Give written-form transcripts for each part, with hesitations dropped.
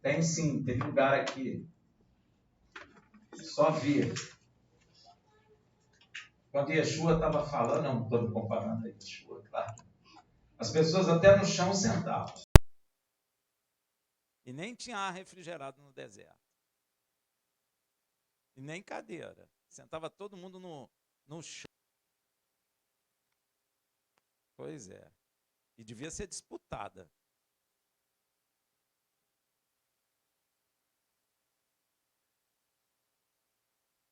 Tem sim, tem lugar aqui. Só via. Quando Yeshua estava falando, eu não estou me comparando a Yeshua, claro. As pessoas até no chão sentavam. E nem tinha ar refrigerado no deserto. E nem cadeira. Sentava todo mundo no chão. Pois é. E devia ser disputada.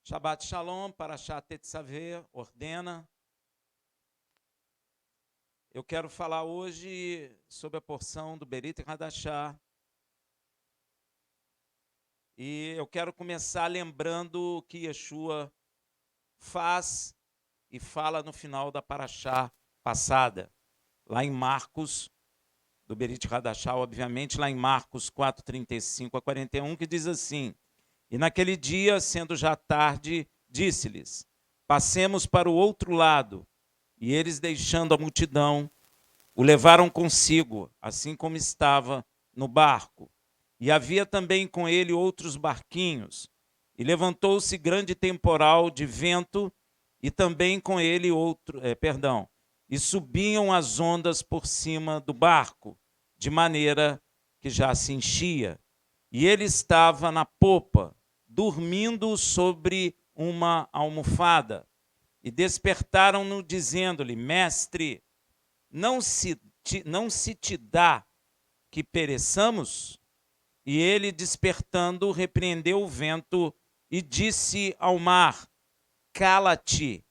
Shabbat Shalom, Parashat Tetzaveh, ordena. Eu quero falar hoje sobre a porção do Berit Hadashah. E eu quero começar lembrando o que Yeshua faz e fala no final da Parashá passada, lá em Marcos, do Berit Hadashah, obviamente, lá em Marcos 4:35 a 41, que diz assim: E naquele dia, sendo já tarde, disse-lhes: Passemos para o outro lado. E eles, deixando a multidão, o levaram consigo, assim como estava no barco. E havia também com ele outros barquinhos. E levantou-se grande temporal de vento, e também com ele e subiam as ondas por cima do barco, de maneira que já se enchia. E ele estava na popa, dormindo sobre uma almofada. E despertaram-no, dizendo-lhe: Mestre, não se te dá que pereçamos? E ele, despertando, repreendeu o vento e disse ao mar: Cala-te,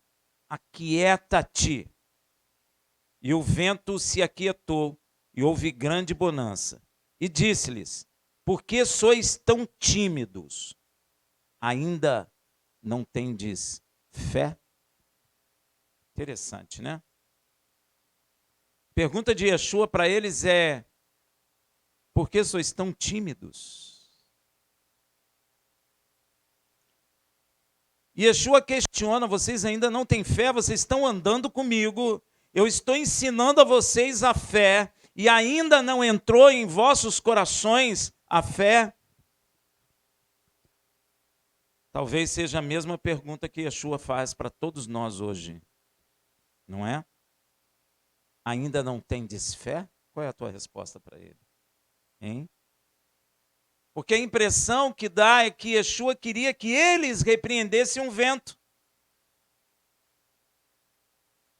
aquieta-te. E o vento se aquietou, e houve grande bonança. E disse-lhes: Por que sois tão tímidos? Ainda não tendes fé? Interessante, né? Pergunta de Yeshua para eles é: por que sois tão tímidos? Yeshua questiona: vocês ainda não têm fé? Vocês estão andando comigo, eu estou ensinando a vocês a fé, e ainda não entrou em vossos corações a fé? Talvez seja a mesma pergunta que Yeshua faz para todos nós hoje, não é? Ainda não tendes fé? Qual é a tua resposta para ele? Hein? Porque a impressão que dá é que Yeshua queria que eles repreendessem um vento.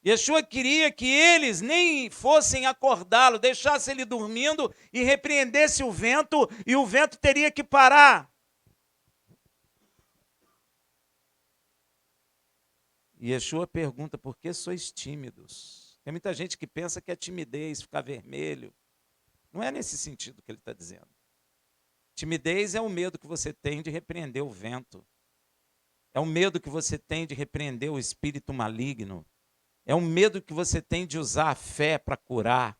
Yeshua queria que eles nem fossem acordá-lo, deixassem ele dormindo e repreendesse o vento, e o vento teria que parar. E Yeshua pergunta: por que sois tímidos? Tem muita gente que pensa que é timidez, ficar vermelho. Não é nesse sentido que ele está dizendo. Timidez é o medo que você tem de repreender o vento. É o medo que você tem de repreender o espírito maligno. É o medo que você tem de usar a fé para curar.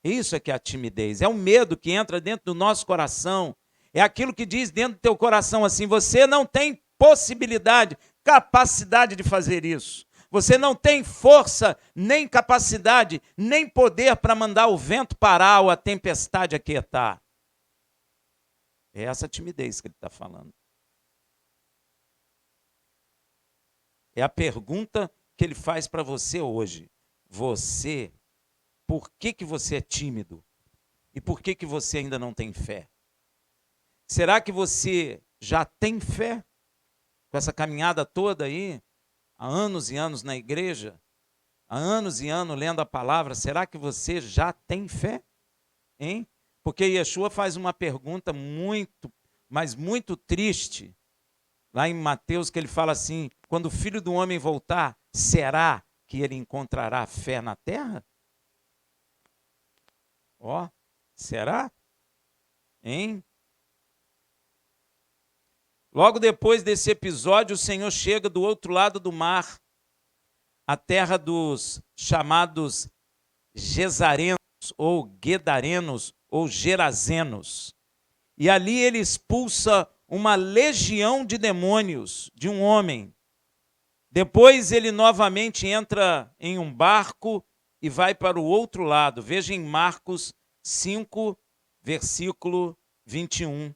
Isso é que é a timidez. É o medo que entra dentro do nosso coração. É aquilo que diz dentro do teu coração assim: você não tem possibilidade, capacidade de fazer isso. Você não tem força, nem capacidade, nem poder para mandar o vento parar ou a tempestade aquietar. É essa timidez que ele está falando. É a pergunta que ele faz para você hoje. Você, por que você é tímido? E por que você ainda não tem fé? Será que você já tem fé? Com essa caminhada toda aí, há anos e anos na igreja, há anos e anos lendo a palavra, será que você já tem fé? Hein? Porque Yeshua faz uma pergunta muito, mas muito triste, lá em Mateus, que ele fala assim: quando o Filho do Homem voltar, será que ele encontrará fé na terra? Ó, será? Hein? Logo depois desse episódio, o Senhor chega do outro lado do mar, a terra dos chamados Gesarenos, ou Guedarenos, ou Gerazenos. E ali ele expulsa uma legião de demônios de um homem. Depois ele novamente entra em um barco e vai para o outro lado. Veja em Marcos 5, versículo 21.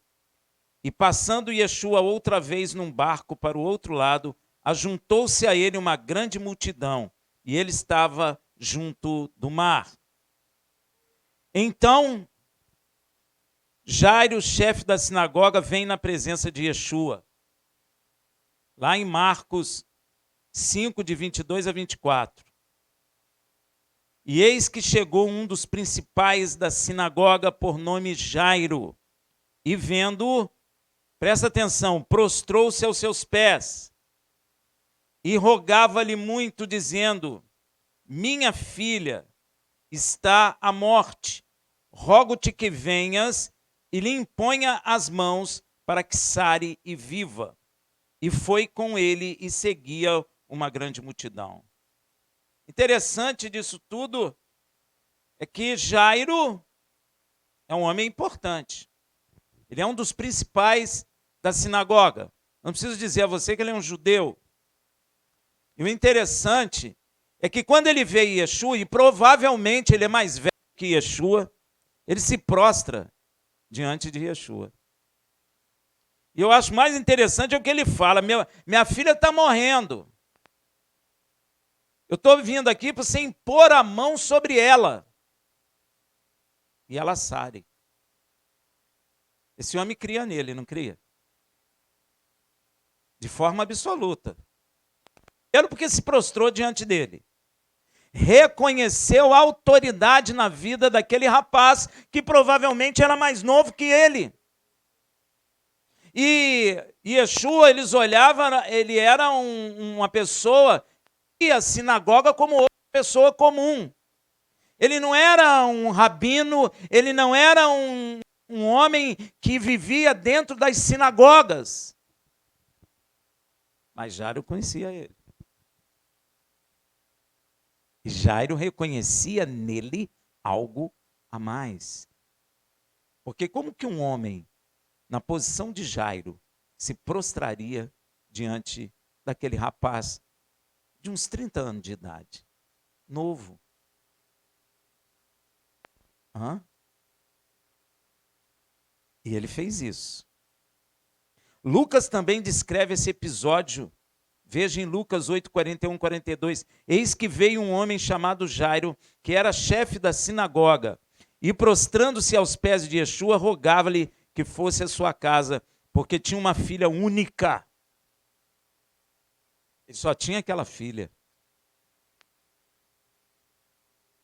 E passando Yeshua outra vez num barco para o outro lado, ajuntou-se a ele uma grande multidão, e ele estava junto do mar. Então, Jairo, chefe da sinagoga, vem na presença de Yeshua. Lá em Marcos 5, de 22 a 24. E eis que chegou um dos principais da sinagoga, por nome Jairo, e vendo-o, presta atenção, prostrou-se aos seus pés e rogava-lhe muito, dizendo: minha filha está à morte, rogo-te que venhas e lhe imponha as mãos para que sare e viva. E foi com ele e seguia uma grande multidão. Interessante disso tudo é que Jairo é um homem importante. Ele é um dos principais da sinagoga. Não preciso dizer a você que ele é um judeu. E o interessante é que quando ele vê Yeshua, e provavelmente ele é mais velho que Yeshua, ele se prostra diante de Yeshua. E eu acho mais interessante o que ele fala: minha filha está morrendo. Eu estou vindo aqui para você impor a mão sobre ela. E ela sare. Esse homem cria nele, não cria? De forma absoluta. Primeiro porque se prostrou diante dele. Reconheceu a autoridade na vida daquele rapaz que provavelmente era mais novo que ele. E Yeshua, eles olhavam, ele era uma pessoa que ia à sinagoga como outra pessoa comum. Ele não era um rabino, ele não era um homem que vivia dentro das sinagogas. Mas Jairo conhecia ele. E Jairo reconhecia nele algo a mais. Porque como que um homem, na posição de Jairo, se prostraria diante daquele rapaz de uns 30 anos de idade? Novo. E ele fez isso. Lucas também descreve esse episódio. Veja em Lucas 8, 41, 42. Eis que veio um homem chamado Jairo, que era chefe da sinagoga, e prostrando-se aos pés de Yeshua, rogava-lhe que fosse à sua casa, porque tinha uma filha única. Ele só tinha aquela filha.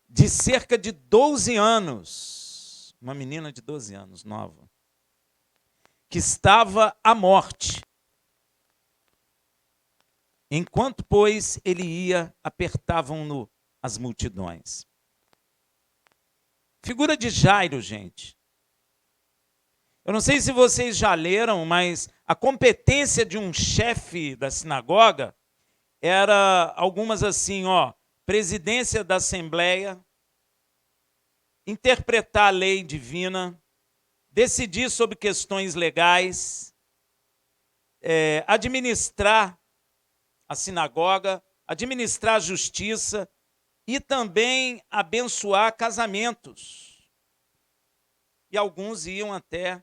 De cerca de 12 anos. Uma menina de 12 anos, nova. Que estava à morte. Enquanto, pois, ele ia, apertavam-no as multidões. Figura de Jairo, gente. Eu não sei se vocês já leram, mas a competência de um chefe da sinagoga era algumas assim, presidência da assembleia, interpretar a lei divina, decidir sobre questões legais, administrar a sinagoga, administrar a justiça e também abençoar casamentos. E alguns iam até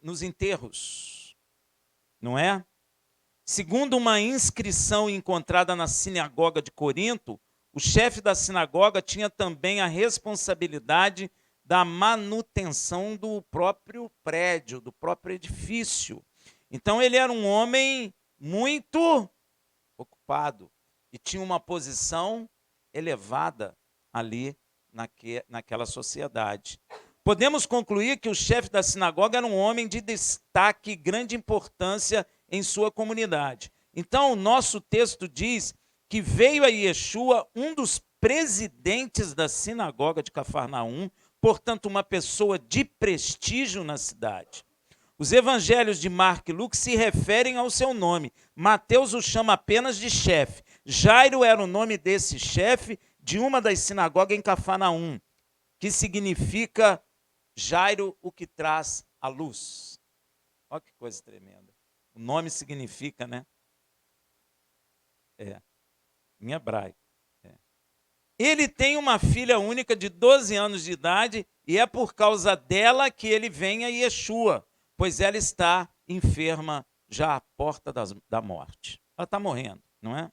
nos enterros, não é? Segundo uma inscrição encontrada na sinagoga de Corinto, o chefe da sinagoga tinha também a responsabilidade da manutenção do próprio prédio, do próprio edifício. Então ele era um homem muito ocupado e tinha uma posição elevada ali naquela sociedade. Podemos concluir que o chefe da sinagoga era um homem de destaque e grande importância em sua comunidade. Então, o nosso texto diz que veio a Yeshua um dos presidentes da sinagoga de Cafarnaum, portanto, uma pessoa de prestígio na cidade. Os evangelhos de Marcos e Lucas se referem ao seu nome. Mateus o chama apenas de chefe. Jairo era o nome desse chefe de uma das sinagogas em Cafarnaum, que significa Jairo, o que traz a luz. Olha que coisa tremenda. O nome significa, né? Em hebraico. Ele tem uma filha única de 12 anos de idade e é por causa dela que ele vem a Yeshua, pois ela está enferma já à porta da morte. Ela está morrendo, não é?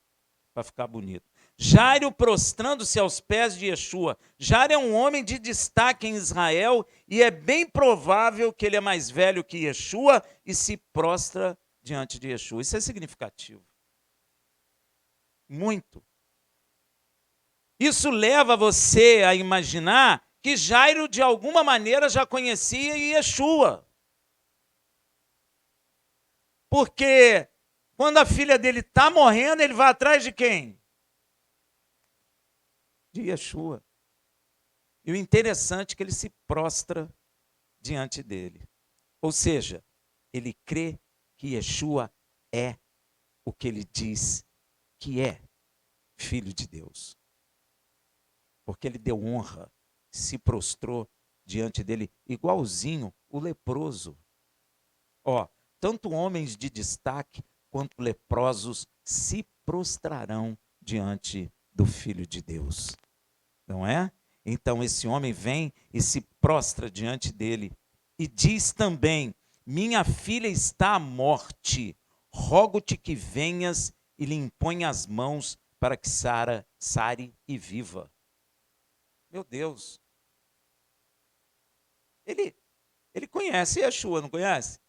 Para ficar bonito. Jairo prostrando-se aos pés de Yeshua. Jairo é um homem de destaque em Israel e é bem provável que ele é mais velho que Yeshua e se prostra diante de Yeshua. Isso é significativo. Muito. Isso leva você a imaginar que Jairo, de alguma maneira, já conhecia Yeshua. Porque quando a filha dele está morrendo, ele vai atrás de quem? De Yeshua. E o interessante é que ele se prostra diante dele. Ou seja, ele crê que Yeshua é o que ele diz que é, Filho de Deus. Porque ele deu honra, se prostrou diante dele, igualzinho o leproso. Ó, tanto homens de destaque quanto leprosos se prostrarão diante do Filho de Deus. Não é? Então esse homem vem e se prostra diante dele e diz também: minha filha está à morte, rogo-te que venhas e lhe impõe as mãos para que sare e viva. Meu Deus. Ele conhece Yeshua, não conhece?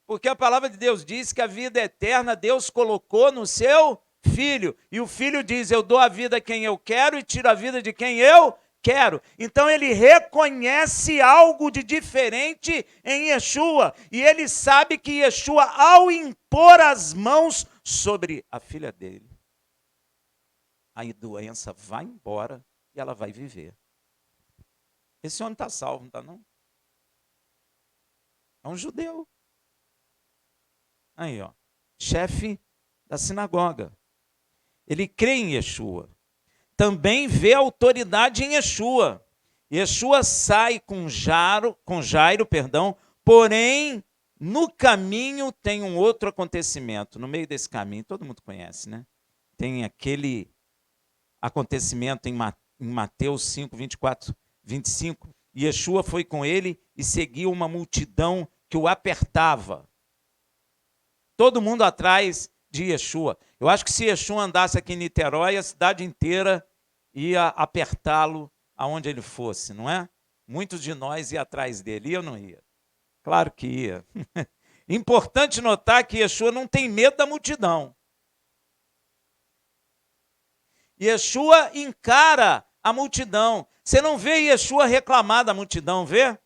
Porque a palavra de Deus diz que a vida eterna Deus colocou no seu filho. E o filho diz: eu dou a vida a quem eu quero e tiro a vida de quem eu quero. Então ele reconhece algo de diferente em Yeshua. E ele sabe que Yeshua, ao impor as mãos sobre a filha dele, a doença vai embora e ela vai viver. Esse homem está salvo, não está não? É um judeu. Aí, ó, chefe da sinagoga. Ele crê em Yeshua. Também vê autoridade em Yeshua. Yeshua sai com Jairo, porém, no caminho tem um outro acontecimento. No meio desse caminho, todo mundo conhece, né? Tem aquele acontecimento em Mateus 5, 24, 25. Yeshua foi com ele e seguiu uma multidão que o apertava. Todo mundo atrás de Yeshua. Eu acho que se Yeshua andasse aqui em Niterói, a cidade inteira ia apertá-lo aonde ele fosse, não é? Muitos de nós iam atrás dele. Ia ou não ia? Claro que ia. Importante notar que Yeshua não tem medo da multidão. Yeshua encara a multidão. Você não vê Yeshua reclamar da multidão, vê?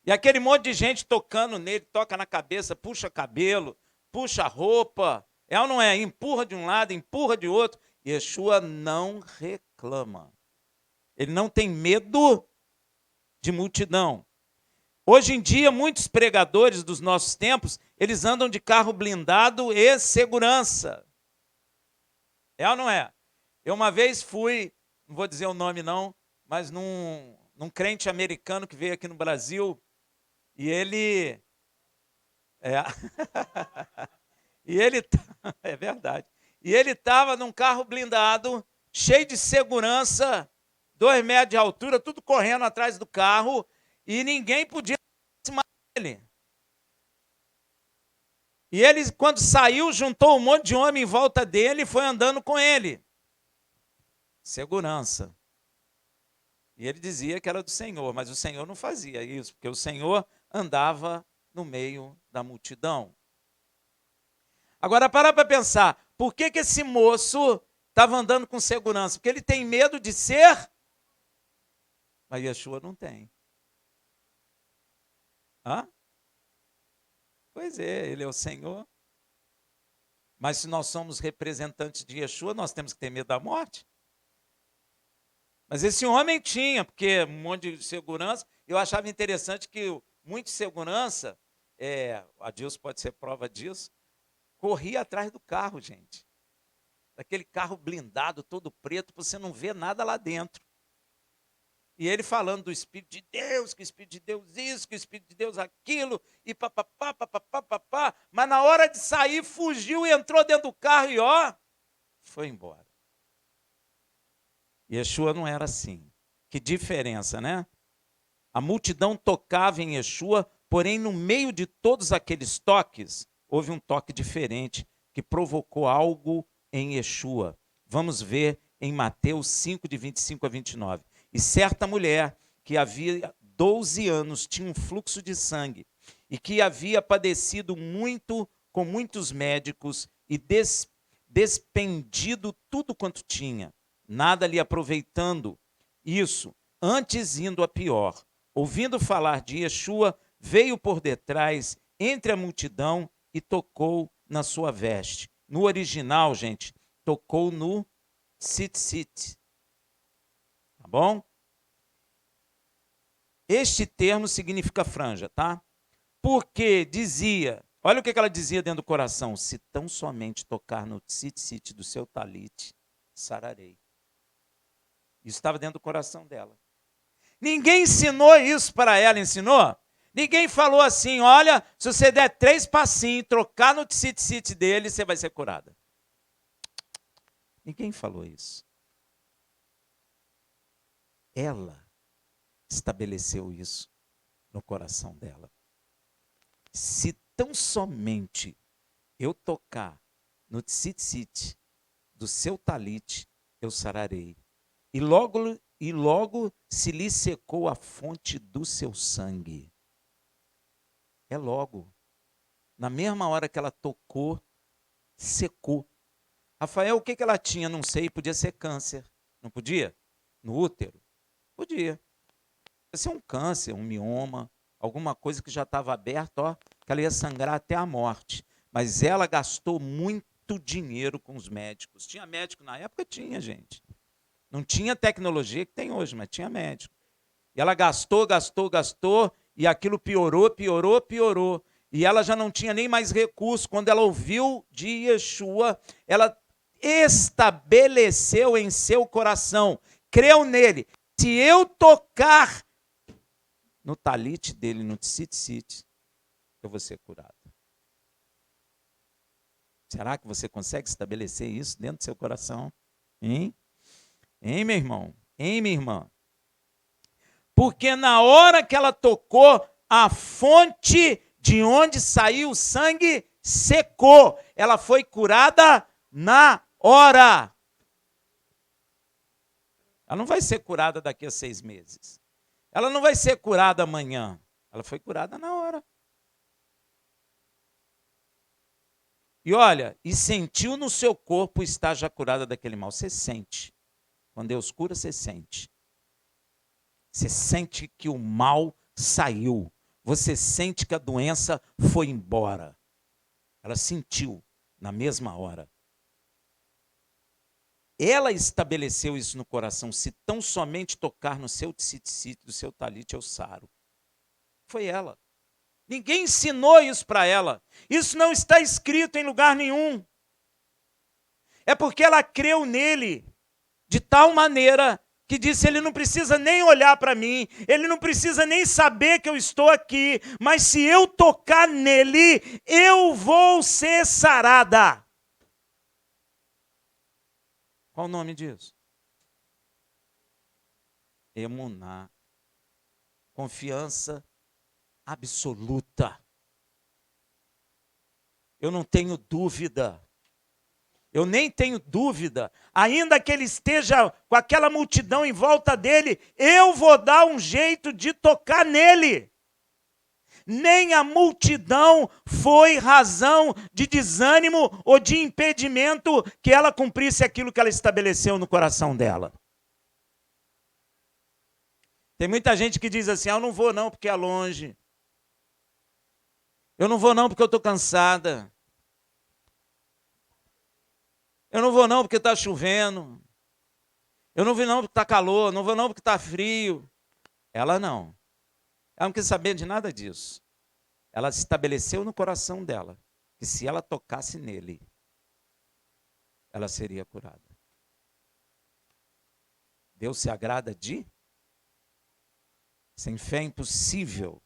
E aquele monte de gente tocando nele, toca na cabeça, puxa cabelo, puxa roupa, é ou não é? Empurra de um lado, empurra de outro. Yeshua não reclama. Ele não tem medo de multidão. Hoje em dia, muitos pregadores dos nossos tempos, eles andam de carro blindado e segurança. É ou não é? Eu uma vez fui, não vou dizer o nome não, mas num crente americano que veio aqui no Brasil, e ele... é verdade. E ele estava num carro blindado, cheio de segurança, 2 metros de altura, tudo correndo atrás do carro, e ninguém podia aproximar dele. E ele, quando saiu, juntou um monte de homem em volta dele e foi andando com ele. Segurança. E ele dizia que era do Senhor, mas o Senhor não fazia isso, porque o Senhor andava no meio da multidão. Agora, para pensar, por que esse moço estava andando com segurança? Porque ele tem medo de ser, mas Yeshua não tem. Hã? Pois é, ele é o Senhor. Mas se nós somos representantes de Yeshua, nós temos que ter medo da morte. Mas esse homem tinha, porque um monte de segurança. Eu achava interessante que muita segurança, a Deus pode ser prova disso, corria atrás do carro, gente. Daquele carro blindado, todo preto, você não vê nada lá dentro. E ele falando do Espírito de Deus, que o Espírito de Deus isso, que o Espírito de Deus aquilo, e papapá, papapá, papapá. Mas na hora de sair, fugiu e entrou dentro do carro e ó, foi embora. Yeshua não era assim. Que diferença, né? A multidão tocava em Yeshua, porém, no meio de todos aqueles toques, houve um toque diferente que provocou algo em Yeshua. Vamos ver em Mateus 5, de 25 a 29. E certa mulher que havia 12 anos tinha um fluxo de sangue e que havia padecido muito com muitos médicos e despendido tudo quanto tinha, nada lhe aproveitando isso, antes indo a pior. Ouvindo falar de Yeshua, veio por detrás, entre a multidão, e tocou na sua veste. No original, gente, tocou no tzitzit. Tá bom? Este termo significa franja, tá? Porque dizia, olha o que ela dizia dentro do coração: se tão somente tocar no tzitzit do seu talite, sararei. Isso estava dentro do coração dela. Ninguém ensinou isso para ela, ensinou? Ninguém falou assim, olha, se você der 3 passinhos, trocar no tzitzit dele, você vai ser curada. Ninguém falou isso. Ela estabeleceu isso no coração dela. Se tão somente eu tocar no tzitzit do seu talite, eu sararei. E logo se lhe secou a fonte do seu sangue. É logo. Na mesma hora que ela tocou, secou. Rafael, o que ela tinha? Não sei, podia ser câncer. Não podia? No útero? Podia. Podia ser um câncer, um mioma, alguma coisa que já estava aberta, ó, que ela ia sangrar até a morte. Mas ela gastou muito dinheiro com os médicos. Tinha médico na época? Tinha, gente. Não tinha tecnologia que tem hoje, mas tinha médico. E ela gastou, e aquilo piorou. E ela já não tinha nem mais recurso. Quando ela ouviu de Yeshua, ela estabeleceu em seu coração, creu nele. Se eu tocar no talite dele, no tzitzit, eu vou ser curado. Será que você consegue estabelecer isso dentro do seu coração? Hein? Hein, meu irmão? Hein, minha irmã? Porque na hora que ela tocou, a fonte de onde saiu o sangue secou. Ela foi curada na hora. Ela não vai ser curada daqui a 6 meses. Ela não vai ser curada amanhã. Ela foi curada na hora. E olha, e sentiu no seu corpo estar já curada daquele mal. Você sente. Quando Deus cura, você sente. Você sente que o mal saiu. Você sente que a doença foi embora. Ela sentiu na mesma hora. Ela estabeleceu isso no coração. Se tão somente tocar no seu tzitzit, do seu talite, eu saro. Foi ela. Ninguém ensinou isso para ela. Isso não está escrito em lugar nenhum. É porque ela creu nele de tal maneira que disse, ele não precisa nem olhar para mim, ele não precisa nem saber que eu estou aqui, mas se eu tocar nele, eu vou ser sarada. Qual o nome disso? Emuná. Confiança absoluta. Eu não tenho dúvida. Eu nem tenho dúvida, ainda que ele esteja com aquela multidão em volta dele, eu vou dar um jeito de tocar nele. Nem a multidão foi razão de desânimo ou de impedimento que ela cumprisse aquilo que ela estabeleceu no coração dela. Tem muita gente que diz assim, eu não vou não porque é longe. Eu não vou não porque eu estou cansada. Eu não vou não porque está chovendo. Eu não vou não porque está calor. Não vou não porque está frio. Ela não. Ela não quis saber de nada disso. Ela estabeleceu no coração dela que se ela tocasse nele, ela seria curada. Deus se agrada de? Sem fé é impossível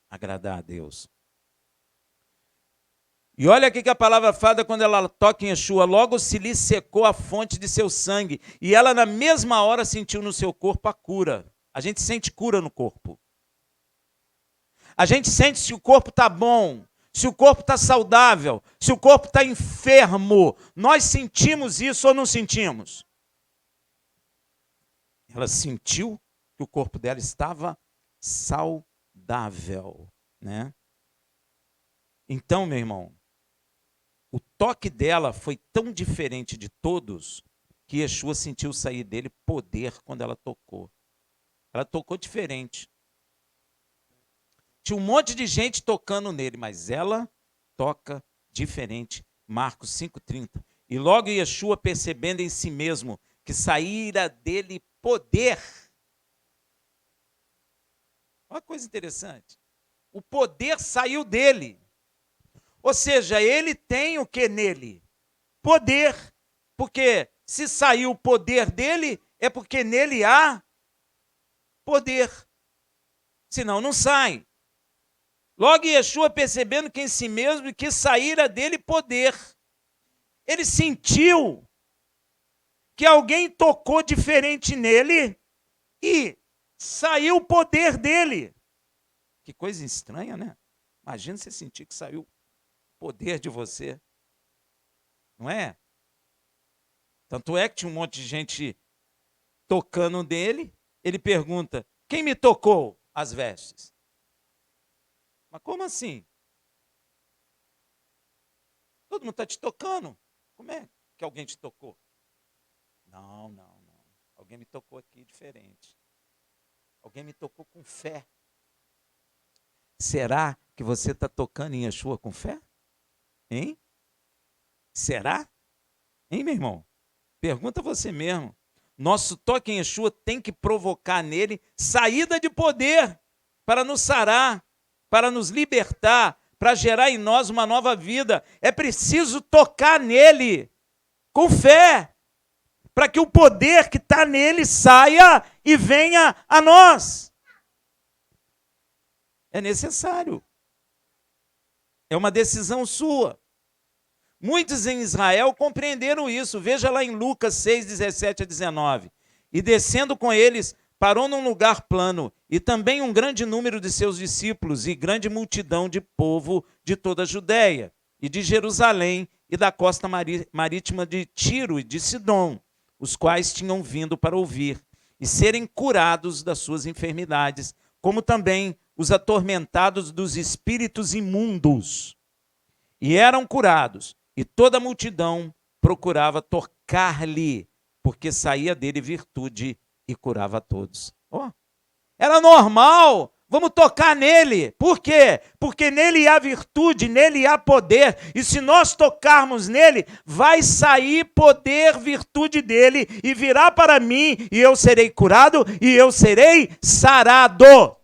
agradar a Deus. E olha aqui que a palavra fala quando ela toca em Yeshua, logo se lhe secou a fonte de seu sangue, e ela na mesma hora sentiu no seu corpo a cura. A gente sente cura no corpo. A gente sente se o corpo está bom, se o corpo está saudável, se o corpo está enfermo. Nós sentimos isso ou não sentimos? Ela sentiu que o corpo dela estava saudável, né? Então, meu irmão, o toque dela foi tão diferente de todos que Yeshua sentiu sair dele poder quando ela tocou. Ela tocou diferente. Tinha um monte de gente tocando nele, mas ela toca diferente. Marcos 5,30. E logo Yeshua, percebendo em si mesmo que saíra dele poder. Olha que coisa interessante. O poder saiu dele. Ou seja, ele tem o que nele? Poder. Porque se saiu o poder dele, é porque nele há poder. Senão não sai. Logo Yeshua, percebendo que em si mesmo que saíra dele poder. Ele sentiu que alguém tocou diferente nele e saiu o poder dele. Que coisa estranha, né? Imagina você sentir que saiu o poder de você. Não é? Tanto é que tinha um monte de gente tocando nele. Ele pergunta, quem me tocou as vestes? Mas como assim? Todo mundo está te tocando. Como é que alguém te tocou? Não. Alguém me tocou aqui diferente. Alguém me tocou com fé. Será que você está tocando em Yeshua com fé? Hein? Será? Hein, meu irmão? Pergunta você mesmo. Nosso toque em Yeshua tem que provocar nele saída de poder para nos sarar, para nos libertar, para gerar em nós uma nova vida. É preciso tocar nele com fé, para que o poder que está nele saia e venha a nós. É necessário. É uma decisão sua. Muitos em Israel compreenderam isso. Veja lá em Lucas 6, 17 a 19. E descendo com eles, parou num lugar plano, e também um grande número de seus discípulos, e grande multidão de povo de toda a Judéia, e de Jerusalém, e da costa marítima de Tiro e de Sidom, os quais tinham vindo para ouvir, e serem curados das suas enfermidades, como também os atormentados dos espíritos imundos. E eram curados. E toda a multidão procurava tocar-lhe, porque saía dele virtude e curava a todos. Oh, era normal, vamos tocar nele. Por quê? Porque nele há virtude, nele há poder. E se nós tocarmos nele, vai sair poder, virtude dele, e virá para mim, e eu serei curado, e eu serei sarado.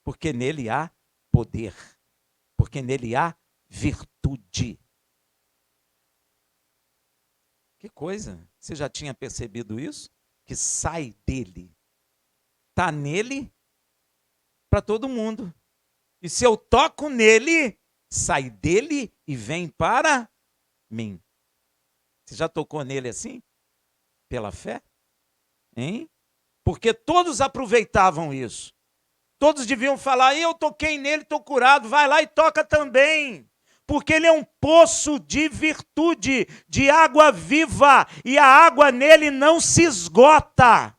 Porque nele há poder. Porque nele há virtude. Que coisa! Você já tinha percebido isso? Que sai dele. Está nele para todo mundo. E se eu toco nele, sai dele e vem para mim. Você já tocou nele assim? Pela fé? Hein? Porque todos aproveitavam isso. Todos deviam falar, eu toquei nele, estou curado, vai lá e toca também. Porque ele é um poço de virtude, de água viva, e a água nele não se esgota.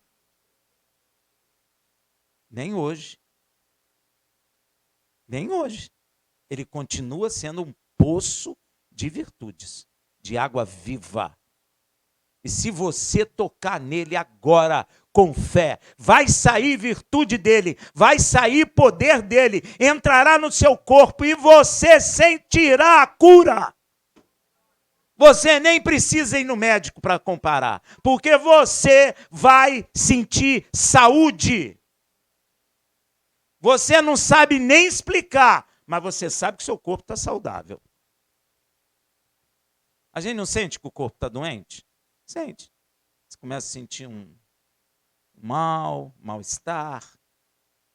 Nem hoje. Nem hoje. Ele continua sendo um poço de virtudes, de água viva. E se você tocar nele agora, com fé, vai sair virtude dele, vai sair poder dele, entrará no seu corpo e você sentirá a cura. Você nem precisa ir no médico para comparar, porque você vai sentir saúde. Você não sabe nem explicar, mas você sabe que seu corpo está saudável. A gente não sente que o corpo está doente? Sente. Você começa a sentir um mal-estar,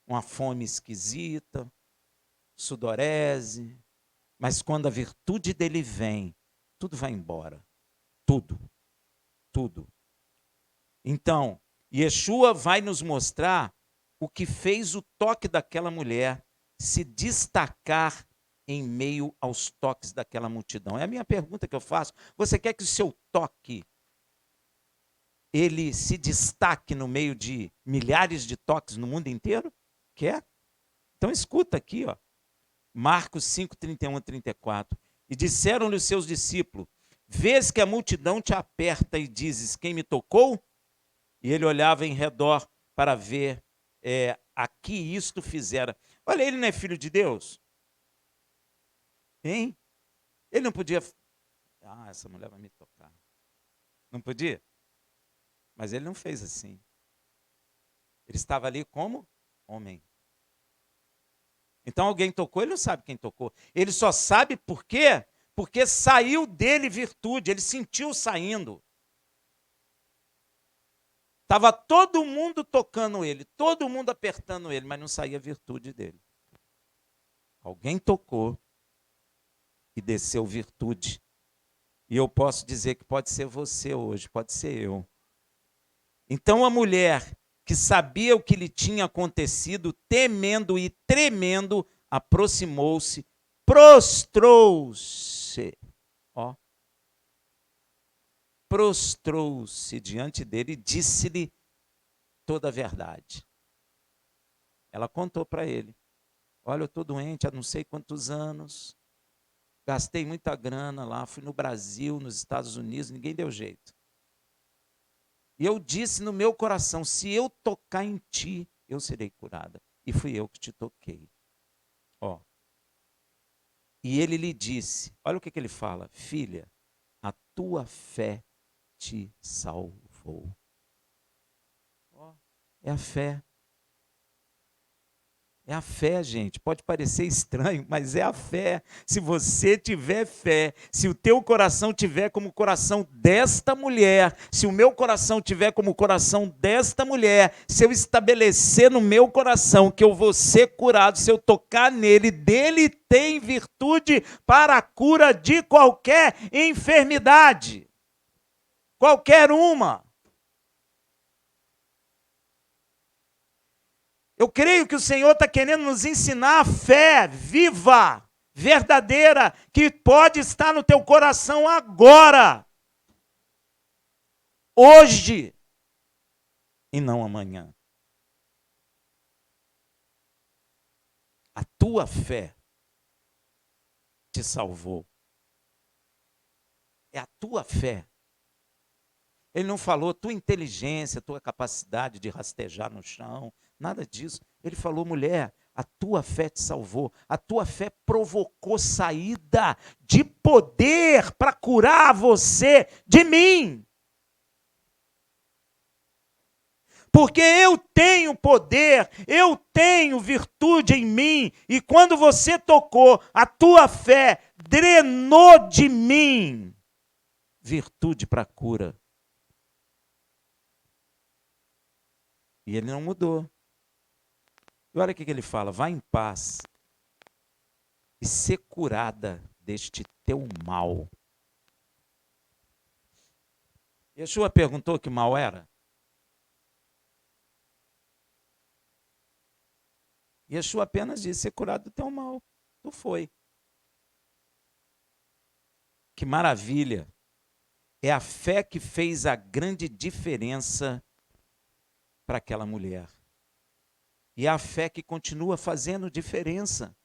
uma fome esquisita, sudorese, mas quando a virtude dele vem, tudo vai embora. Tudo. Tudo. Então, Yeshua vai nos mostrar o que fez o toque daquela mulher se destacar em meio aos toques daquela multidão. É a minha pergunta que eu faço. Você quer que o seu toque ele se destaque no meio de milhares de toques no mundo inteiro? Quer? Então escuta aqui, ó. Marcos 5, 31 a 34. E disseram-lhe os seus discípulos: vês que a multidão te aperta e dizes: quem me tocou? E ele olhava em redor para ver a que isto fizera. Olha, ele não é filho de Deus? Hein? Ele não podia... Ah, essa mulher vai me tocar. Não podia? Mas ele não fez assim. Ele estava ali como homem. Então alguém tocou, ele não sabe quem tocou. Ele só sabe por quê? Porque saiu dele virtude, ele sentiu saindo. Estava todo mundo tocando ele, todo mundo apertando ele, mas não saía virtude dele. Alguém tocou e desceu virtude. E eu posso dizer que pode ser você hoje, pode ser eu. Então a mulher que sabia o que lhe tinha acontecido, temendo e tremendo, aproximou-se, prostrou-se. Ó. Prostrou-se diante dele e disse-lhe toda a verdade. Ela contou para ele: olha, eu estou doente há não sei quantos anos, gastei muita grana lá, fui no Brasil, nos Estados Unidos, ninguém deu jeito. E eu disse no meu coração: se eu tocar em ti, eu serei curada. E fui eu que te toquei. Ó. E ele lhe disse, olha o que ele fala: filha, a tua fé te salvou. Ó. É a fé. É a fé, gente. Pode parecer estranho, mas é a fé. Se você tiver fé, se o teu coração tiver como o coração desta mulher, se o meu coração tiver como o coração desta mulher, se eu estabelecer no meu coração que eu vou ser curado, se eu tocar nele, dele tem virtude para a cura de qualquer enfermidade. Qualquer uma. Eu creio que o Senhor está querendo nos ensinar a fé viva, verdadeira, que pode estar no teu coração agora, hoje, e não amanhã. A tua fé te salvou. É a tua fé. Ele não falou tua inteligência, tua capacidade de rastejar no chão, nada disso. Ele falou: mulher, a tua fé te salvou. A tua fé provocou saída de poder para curar você de mim. Porque eu tenho poder, eu tenho virtude em mim. E quando você tocou, a tua fé drenou de mim virtude para cura. E ele não mudou. E olha o que ele fala: vá em paz e ser curada deste teu mal. Yeshua perguntou que mal era? Yeshua apenas disse: ser curado do teu mal. Tu foi. Que maravilha. É a fé que fez a grande diferença para aquela mulher. E é a fé que continua fazendo diferença.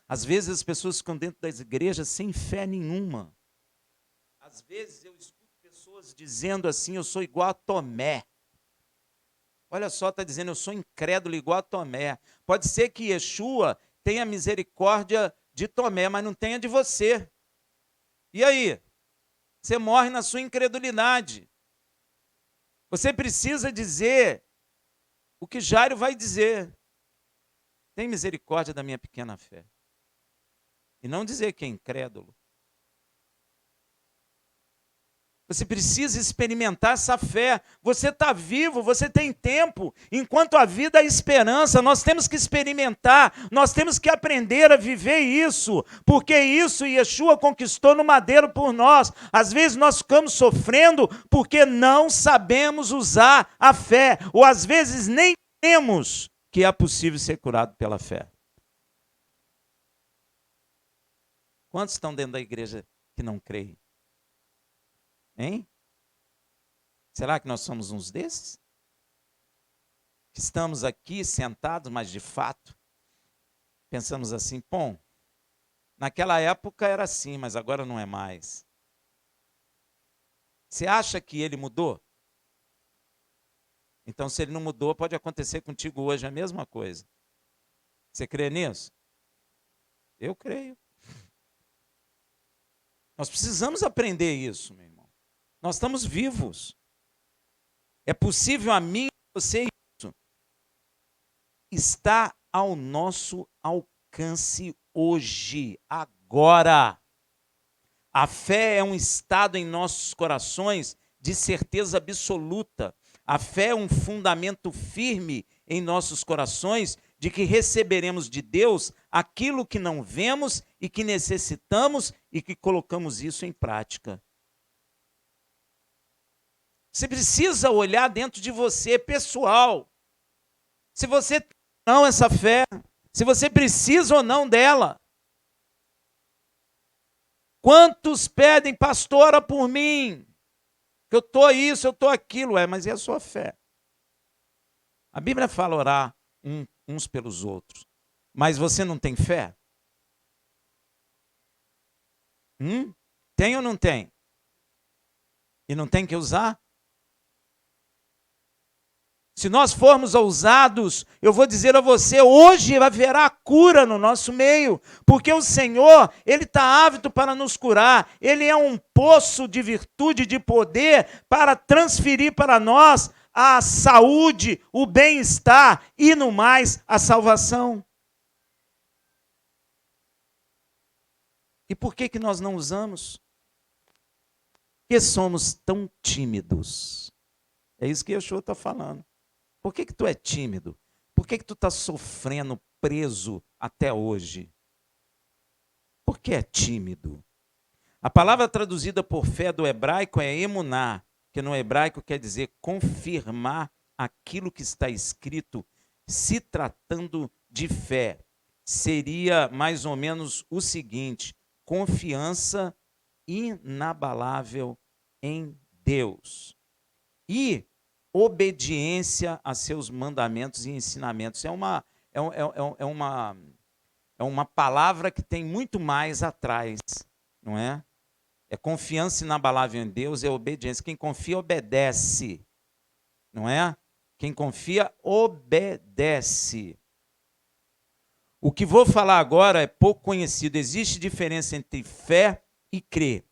Às vezes as pessoas ficam dentro das igrejas sem fé nenhuma. Às vezes eu escuto pessoas dizendo assim: eu sou igual a Tomé. Olha só, está dizendo: eu sou incrédulo igual a Tomé. Pode ser que Yeshua tenha misericórdia de Tomé, mas não tenha de você. E aí? Você morre na sua incredulidade. Você precisa dizer o que Jairo vai dizer: tem misericórdia da minha pequena fé. E não dizer que é incrédulo. Você precisa experimentar essa fé. Você está vivo, você tem tempo. Enquanto a vida é esperança, nós temos que experimentar, nós temos que aprender a viver isso, porque isso Yeshua conquistou no madeiro por nós. Às vezes nós ficamos sofrendo porque não sabemos usar a fé, ou às vezes nem temos que é possível ser curado pela fé. Quantos estão dentro da igreja que não creem? Hein? Será que nós somos uns desses? Estamos aqui sentados, mas de fato pensamos assim, bom, naquela época era assim, mas agora não é mais. Você acha que ele mudou? Então, se ele não mudou, pode acontecer contigo hoje a mesma coisa. Você crê nisso? Eu creio. Nós precisamos aprender isso, meu irmão. Nós estamos vivos. É possível a mim e você isso. Está ao nosso alcance hoje, agora. A fé é um estado em nossos corações de certeza absoluta. A fé é um fundamento firme em nossos corações de que receberemos de Deus aquilo que não vemos e que necessitamos e que colocamos isso em prática. Você precisa olhar dentro de você, pessoal. Se você tem ou não essa fé, se você precisa ou não dela. Quantos pedem, pastor, ora por mim? Que eu estou isso, eu estou aquilo. Mas e a sua fé? A Bíblia fala orar uns pelos outros. Mas você não tem fé? Tem ou não tem? E não tem que usar? Se nós formos ousados, eu vou dizer a você, hoje haverá cura no nosso meio, porque o Senhor, Ele está ávido para nos curar, Ele é um poço de virtude, de poder, para transferir para nós a saúde, o bem-estar e, no mais, a salvação. E por que nós não usamos? Porque somos tão tímidos. É isso que Yeshua está falando. Por que tu é tímido? Por que tu está sofrendo, preso até hoje? Por que é tímido? A palavra traduzida por fé do hebraico é emuná, que no hebraico quer dizer confirmar aquilo que está escrito, se tratando de fé. Seria mais ou menos o seguinte: confiança inabalável em Deus. E obediência a seus mandamentos e ensinamentos. É uma palavra que tem muito mais atrás, não é? É confiança inabalável em Deus, é obediência. Quem confia, obedece, não é? Quem confia, obedece. O que vou falar agora é pouco conhecido. Existe diferença entre fé e crer.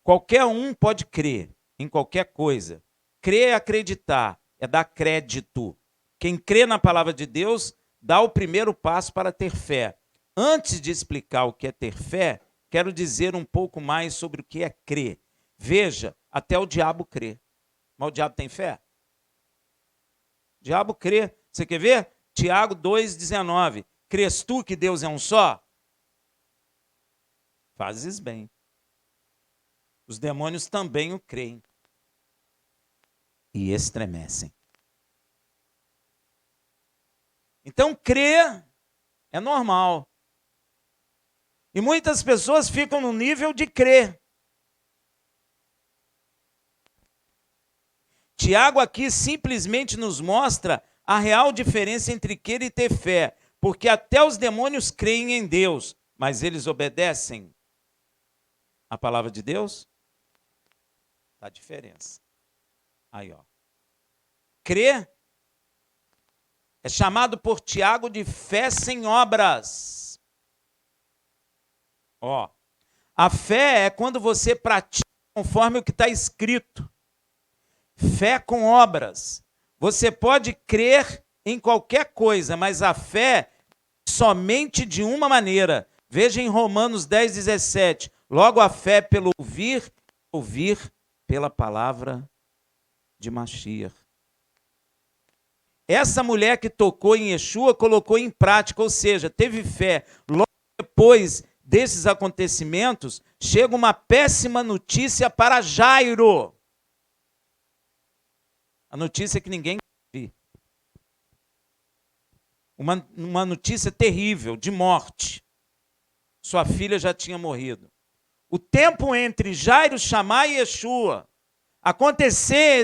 Qualquer um pode crer em qualquer coisa. Crer é acreditar, é dar crédito. Quem crê na palavra de Deus dá o primeiro passo para ter fé. Antes de explicar o que é ter fé, quero dizer um pouco mais sobre o que é crer. Veja, até o diabo crê. Mas o diabo tem fé? O diabo crê. Você quer ver? Tiago 2,19. Crês tu que Deus é um só? Fazes bem. Os demônios também o creem. E estremecem. Então, crer é normal. E muitas pessoas ficam no nível de crer. Tiago aqui simplesmente nos mostra a real diferença entre crer e ter fé. Porque até os demônios creem em Deus, mas eles obedecem a palavra de Deus? A diferença. Aí, ó. Crer é chamado por Tiago de fé sem obras. Ó. A fé é quando você pratica conforme o que está escrito. Fé com obras. Você pode crer em qualquer coisa, mas a fé somente de uma maneira. Veja em Romanos 10,17. Logo a fé pelo ouvir pela palavra de Mashiach. Essa mulher que tocou em Yeshua colocou em prática, ou seja, teve fé. Logo depois desses acontecimentos, chega uma péssima notícia para Jairo. A notícia que ninguém viu. Uma notícia terrível, de morte. Sua filha já tinha morrido. O tempo entre Jairo chamar Yeshua, acontecer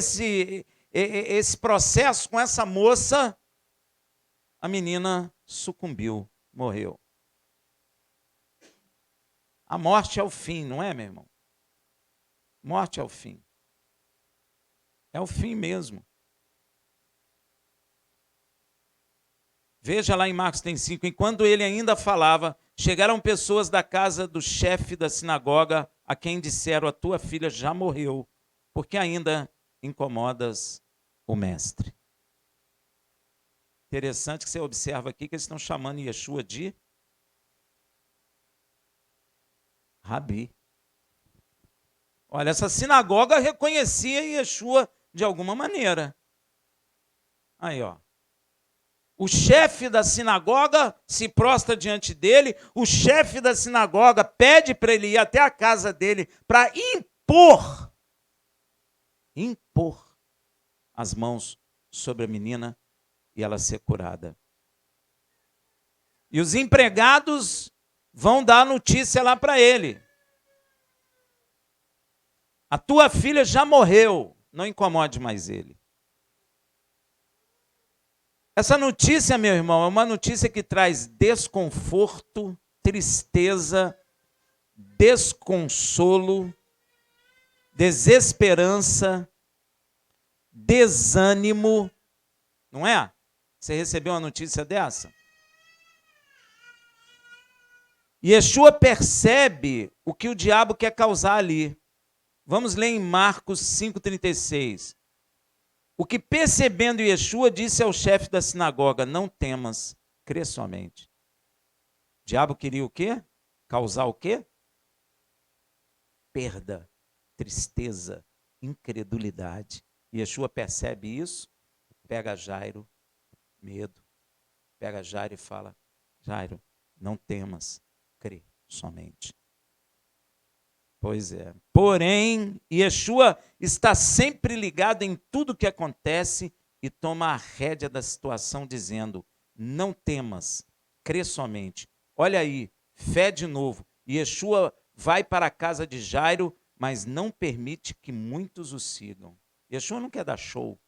esse processo com essa moça, a menina sucumbiu, morreu. A morte é o fim, não é, meu irmão? Morte é o fim. É o fim mesmo. Veja lá em Marcos tem 5, enquanto ele ainda falava, chegaram pessoas da casa do chefe da sinagoga, a quem disseram, a tua filha já morreu, porque ainda incomodas o mestre. Interessante que você observa aqui que eles estão chamando Yeshua de Rabi. Olha, essa sinagoga reconhecia Yeshua de alguma maneira. Aí, ó. O chefe da sinagoga se prostra diante dele, o chefe da sinagoga pede para ele ir até a casa dele para impor as mãos sobre a menina e ela ser curada. E os empregados vão dar notícia lá para ele. A tua filha já morreu, não incomode mais ele. Essa notícia, meu irmão, é uma notícia que traz desconforto, tristeza, desconsolo, desesperança, desânimo, não é? Você recebeu uma notícia dessa? Yeshua percebe o que o diabo quer causar ali. Vamos ler em Marcos 5,36. O que percebendo Yeshua disse ao chefe da sinagoga, não temas, crê somente. O diabo queria o quê? Causar o quê? Perda, tristeza, incredulidade. Yeshua percebe isso, pega Jairo, medo, pega Jairo e fala, Jairo, não temas, crê somente. Pois é. Porém, Yeshua está sempre ligado em tudo que acontece e toma a rédea da situação dizendo, não temas, crê somente. Olha aí, fé de novo. Yeshua vai para a casa de Jairo, mas não permite que muitos o sigam. Yeshua não quer dar show.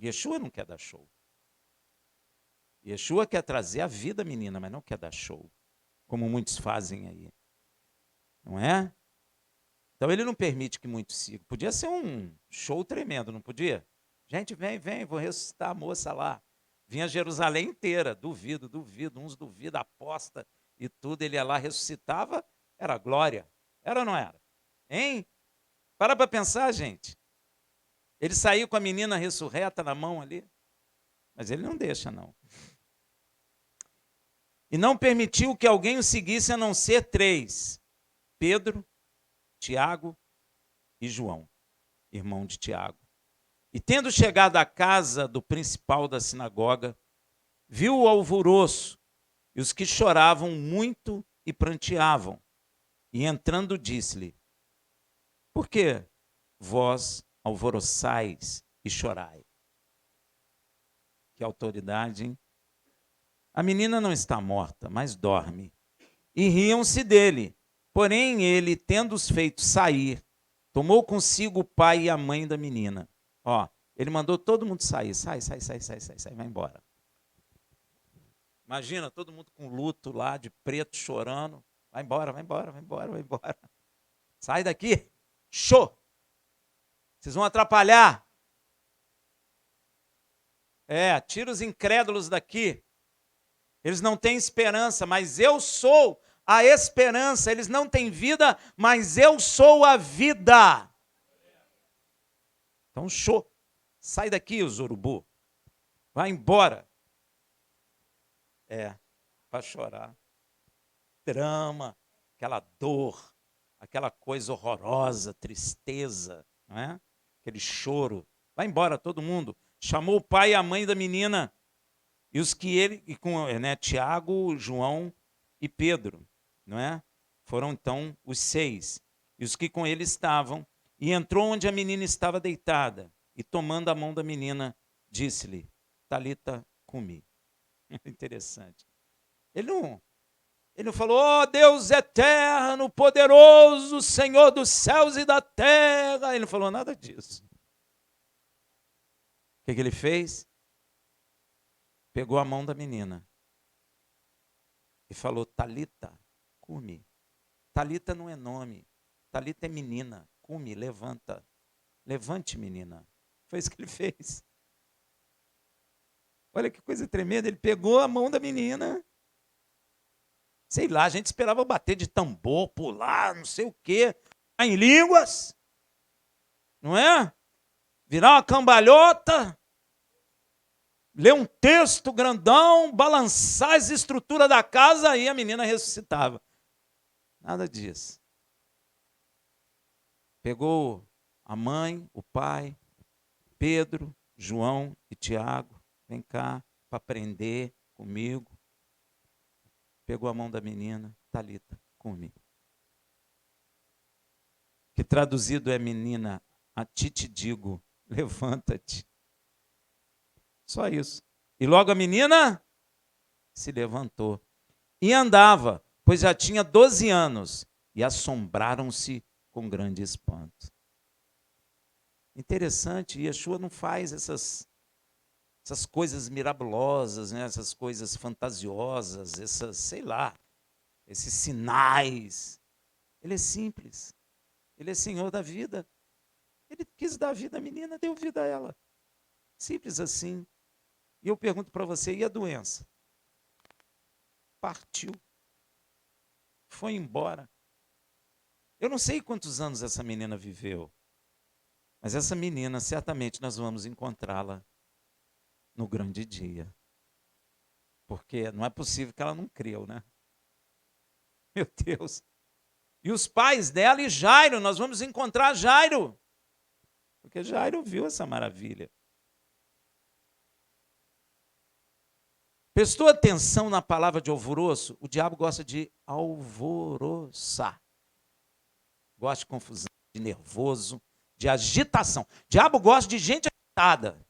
Yeshua não quer dar show. Yeshua quer trazer a vida, menina, mas não quer dar show, como muitos fazem aí. Não é? Então ele não permite que muitos sigam. Podia ser um show tremendo, não podia? Gente, vem, vou ressuscitar a moça lá. Vinha Jerusalém inteira, duvido, uns duvidam, aposta e tudo. Ele ia lá, ressuscitava, era glória. Era ou não era? Hein? Para pensar, gente. Ele saiu com a menina ressurreta na mão ali, mas ele não deixa, não. E não permitiu que alguém o seguisse a não ser 3. Pedro, Tiago e João, irmão de Tiago. E tendo chegado à casa do principal da sinagoga, viu o alvoroço e os que choravam muito e pranteavam. E entrando disse-lhe, por que vós alvoroçais e chorai? Que autoridade, hein? A menina não está morta, mas dorme. E riam-se dele. Porém, ele, tendo-os feito sair, tomou consigo o pai e a mãe da menina. Ó, ele mandou todo mundo sair. Sai, vai embora. Imagina, todo mundo com luto lá, de preto, chorando. Vai embora. Sai daqui. Show! Vocês vão atrapalhar. Tira os incrédulos daqui. Eles não têm esperança, mas eu sou a esperança. Eles não têm vida, mas eu sou a vida. Então, show. Sai daqui, os urubu. Vai embora. Para chorar. Drama, aquela dor. aquela coisa horrorosa, tristeza, não é? Aquele choro. Vai embora todo mundo. Chamou o pai e a mãe da menina, e os que ele, e com, né, Tiago, João e Pedro, não é? Foram então os 6, e os que com ele estavam, e entrou onde a menina estava deitada, e tomando a mão da menina, disse-lhe, Talita cumi. Interessante. Ele não falou, ó Deus eterno, poderoso, Senhor dos céus e da terra. Ele não falou nada disso. O que ele fez? Pegou a mão da menina e falou, Talita, cumi. Talita não é nome, Talita é menina. Cumi, levanta. Levante, menina. Foi isso que ele fez. Olha que coisa tremenda, ele pegou a mão da menina. Sei lá, a gente esperava bater de tambor, pular, não sei o quê, em línguas, não é? Virar uma cambalhota, ler um texto grandão, balançar as estruturas da casa, aí a menina ressuscitava. Nada disso. Pegou a mãe, o pai, Pedro, João e Tiago, vem cá para aprender comigo. Pegou a mão da menina, Talita, cumi. Que traduzido é, menina, a ti te digo, levanta-te. Só isso. E logo a menina se levantou e andava, pois já tinha 12 anos, e assombraram-se com grande espanto. Interessante, Yeshua não faz essas coisas mirabolosas, né? Essas coisas fantasiosas, essas, sei lá, esses sinais. Ele é simples. Ele é Senhor da vida. Ele quis dar vida à menina, deu vida a ela. Simples assim. E eu pergunto para você, e a doença? Partiu. Foi embora. Eu não sei quantos anos essa menina viveu, mas essa menina, certamente nós vamos encontrá-la no grande dia. Porque não é possível que ela não creu, né? Meu Deus. E os pais dela e Jairo, nós vamos encontrar Jairo. Porque Jairo viu essa maravilha. Prestou atenção na palavra de alvoroço? O diabo gosta de alvoroçar. Gosta de confusão, de nervoso, de agitação. O diabo gosta de gente agitada,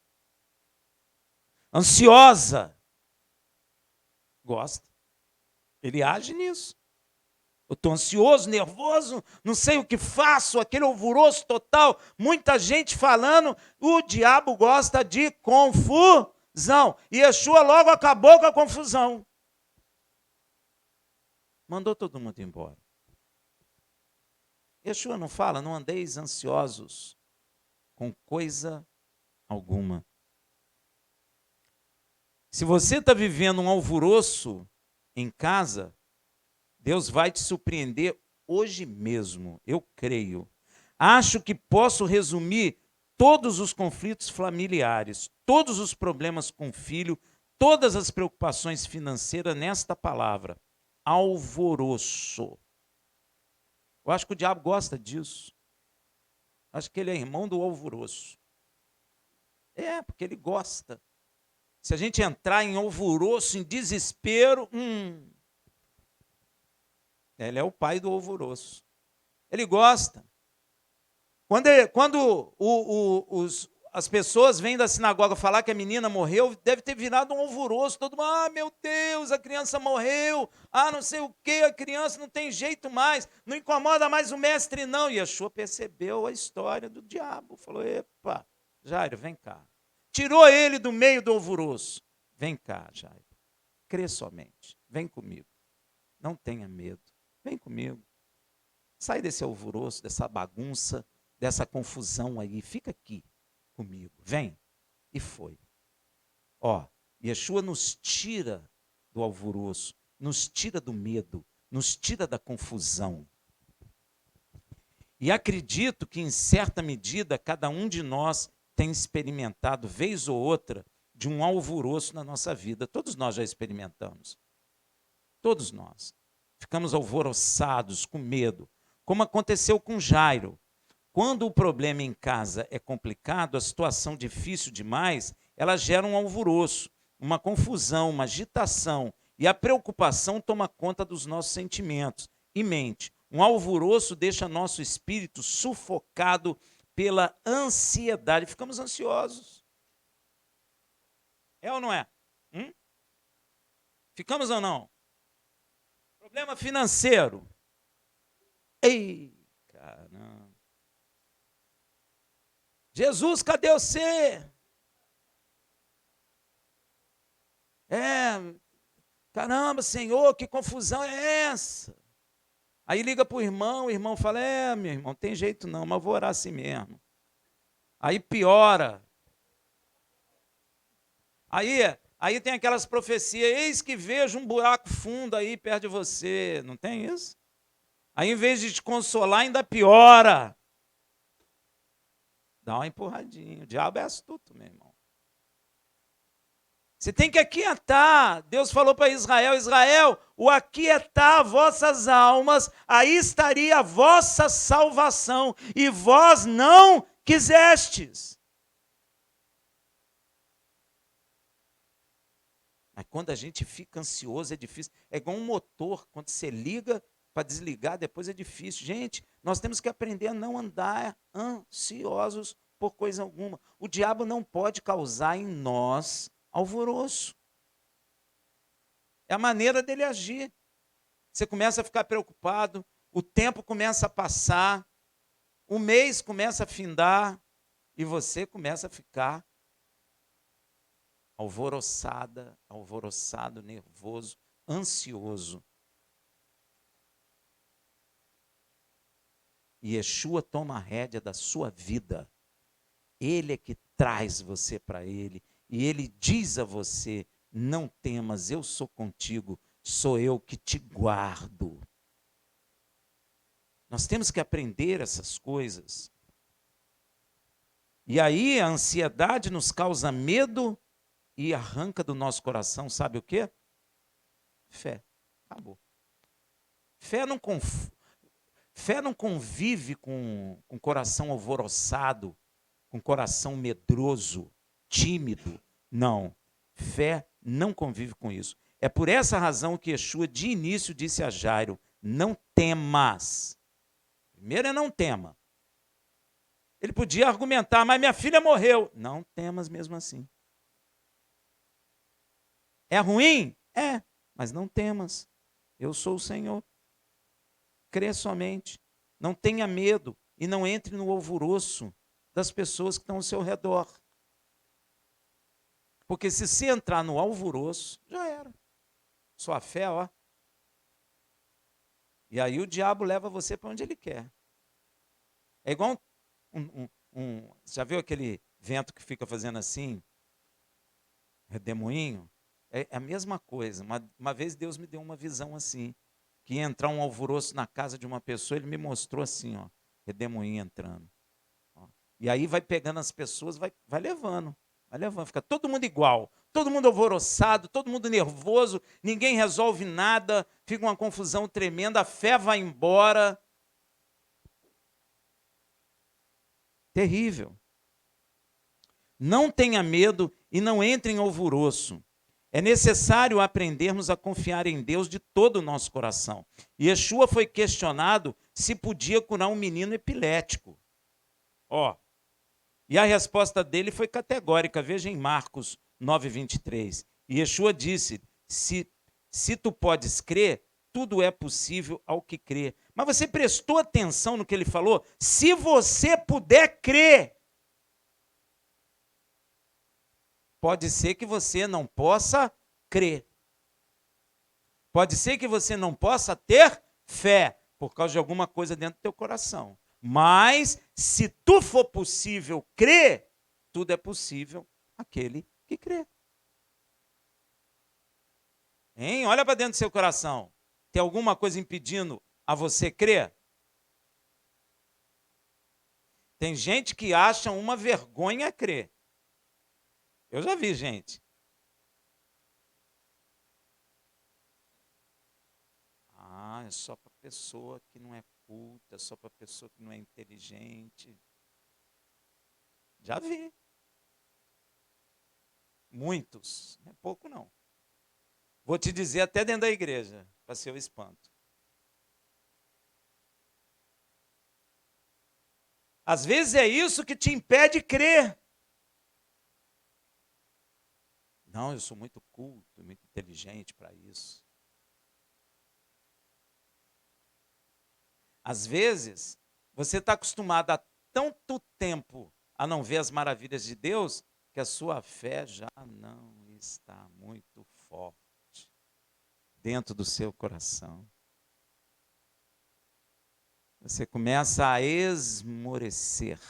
ansiosa. Gosta. Ele age nisso. Eu estou ansioso, nervoso, não sei o que faço, aquele alvoroço total, muita gente falando. O diabo gosta de confusão. E Yeshua logo acabou com a confusão. Mandou todo mundo embora. Yeshua não fala, não andeis ansiosos com coisa alguma. Se você está vivendo um alvoroço em casa, Deus vai te surpreender hoje mesmo, eu creio. Acho que posso resumir todos os conflitos familiares, todos os problemas com o filho, todas as preocupações financeiras nesta palavra: alvoroço. Eu acho que o diabo gosta disso. Acho que ele é irmão do alvoroço. É, porque ele gosta. Se a gente entrar em alvoroço, em desespero, ele é o pai do alvoroço. Ele gosta. Quando as pessoas vêm da sinagoga falar que a menina morreu, deve ter virado um alvoroço. Todo mundo, meu Deus, a criança morreu. Não sei o quê, a criança não tem jeito mais. Não incomoda mais o mestre, não. E Yeshua percebeu a história do diabo. Falou, epa, Jairo, vem cá. Tirou ele do meio do alvoroço. Vem cá, Jairo. Crê somente. Vem comigo. Não tenha medo. Vem comigo. Sai desse alvoroço, dessa bagunça, dessa confusão aí. Fica aqui comigo. Vem. E foi. Yeshua nos tira do alvoroço, nos tira do medo, nos tira da confusão. E acredito que, em certa medida, cada um de nós tem experimentado, vez ou outra, de um alvoroço na nossa vida. Todos nós já experimentamos. Todos nós. Ficamos alvoroçados, com medo. como aconteceu com Jairo. Quando o problema em casa é complicado, a situação difícil demais, ela gera um alvoroço, uma confusão, uma agitação, e a preocupação toma conta dos nossos sentimentos e mente. Um alvoroço deixa nosso espírito sufocado pela ansiedade. Ficamos ansiosos. É ou não é? Ficamos ou não? Problema financeiro. Ei, caramba. Jesus, cadê você? Caramba, Senhor, que confusão é essa? Aí liga para o irmão fala, meu irmão, tem jeito não, mas vou orar assim mesmo. Aí piora. Aí tem aquelas profecias, eis que vejo um buraco fundo aí perto de você. Não tem isso? Aí, em vez de te consolar, ainda piora. Dá uma empurradinha. O diabo é astuto, meu irmão. Você tem que aquietar. Deus falou para Israel, Israel, o aquietar vossas almas, aí estaria a vossa salvação, e vós não quisestes. Mas quando a gente fica ansioso é difícil. É igual um motor, quando você liga para desligar, depois é difícil. Gente, nós temos que aprender a não andar ansiosos por coisa alguma. O diabo não pode causar em nós alvoroço. É a maneira dele agir. Você começa a ficar preocupado, o tempo começa a passar, o mês começa a findar e você começa a ficar alvoroçado, nervoso, ansioso. E Yeshua toma a rédea da sua vida. Ele é que traz você para ele. E ele diz a você, não temas, eu sou contigo, sou eu que te guardo. Nós temos que aprender essas coisas. E aí a ansiedade nos causa medo e arranca do nosso coração, sabe o quê? Fé. Acabou. Fé não convive com coração alvoroçado, com coração medroso, tímido. Não. Fé não convive com isso. É por essa razão que Yeshua de início disse a Jairo, não temas. Primeiro é não tema. Ele podia argumentar, mas minha filha morreu. Não temas mesmo assim. É ruim? É, mas não temas. Eu sou o Senhor. Crê somente. Não tenha medo e não entre no alvoroço das pessoas que estão ao seu redor. Porque se você entrar no alvoroço, já era. Sua fé, ó. E aí o diabo leva você para onde ele quer. É igual já viu aquele vento que fica fazendo assim? Redemoinho? É a mesma coisa. Uma vez Deus me deu uma visão assim, que ia entrar um alvoroço na casa de uma pessoa, ele me mostrou assim, ó, redemoinho entrando. Ó. E aí vai pegando as pessoas, vai levando, fica todo mundo igual, todo mundo alvoroçado, todo mundo nervoso, ninguém resolve nada, fica uma confusão tremenda, a fé vai embora. Terrível. Não tenha medo e não entre em alvoroço. É necessário aprendermos a confiar em Deus de todo o nosso coração. Yeshua foi questionado se podia curar um menino epilético. E a resposta dele foi categórica. Veja em Marcos 9:23. Yeshua disse, se tu podes crer, tudo é possível ao que crê. Mas você prestou atenção no que ele falou? Se você puder crer. Pode ser que você não possa crer. Pode ser que você não possa ter fé por causa de alguma coisa dentro do teu coração. Mas, se tu for possível crer, tudo é possível àquele que crê. Hein? Olha para dentro do seu coração. Tem alguma coisa impedindo a você crer? Tem gente que acha uma vergonha crer. Eu já vi gente. É só para pessoa que não é culto, é só para pessoa que não é inteligente. Já vi. Muitos, não é pouco não. Vou te dizer até dentro da igreja, para ser o espanto. Às vezes é isso que te impede de crer. Não, eu sou muito culto, muito inteligente para isso. Às vezes, você está acostumado há tanto tempo a não ver as maravilhas de Deus, que a sua fé já não está muito forte dentro do seu coração. Você começa a esmorecer.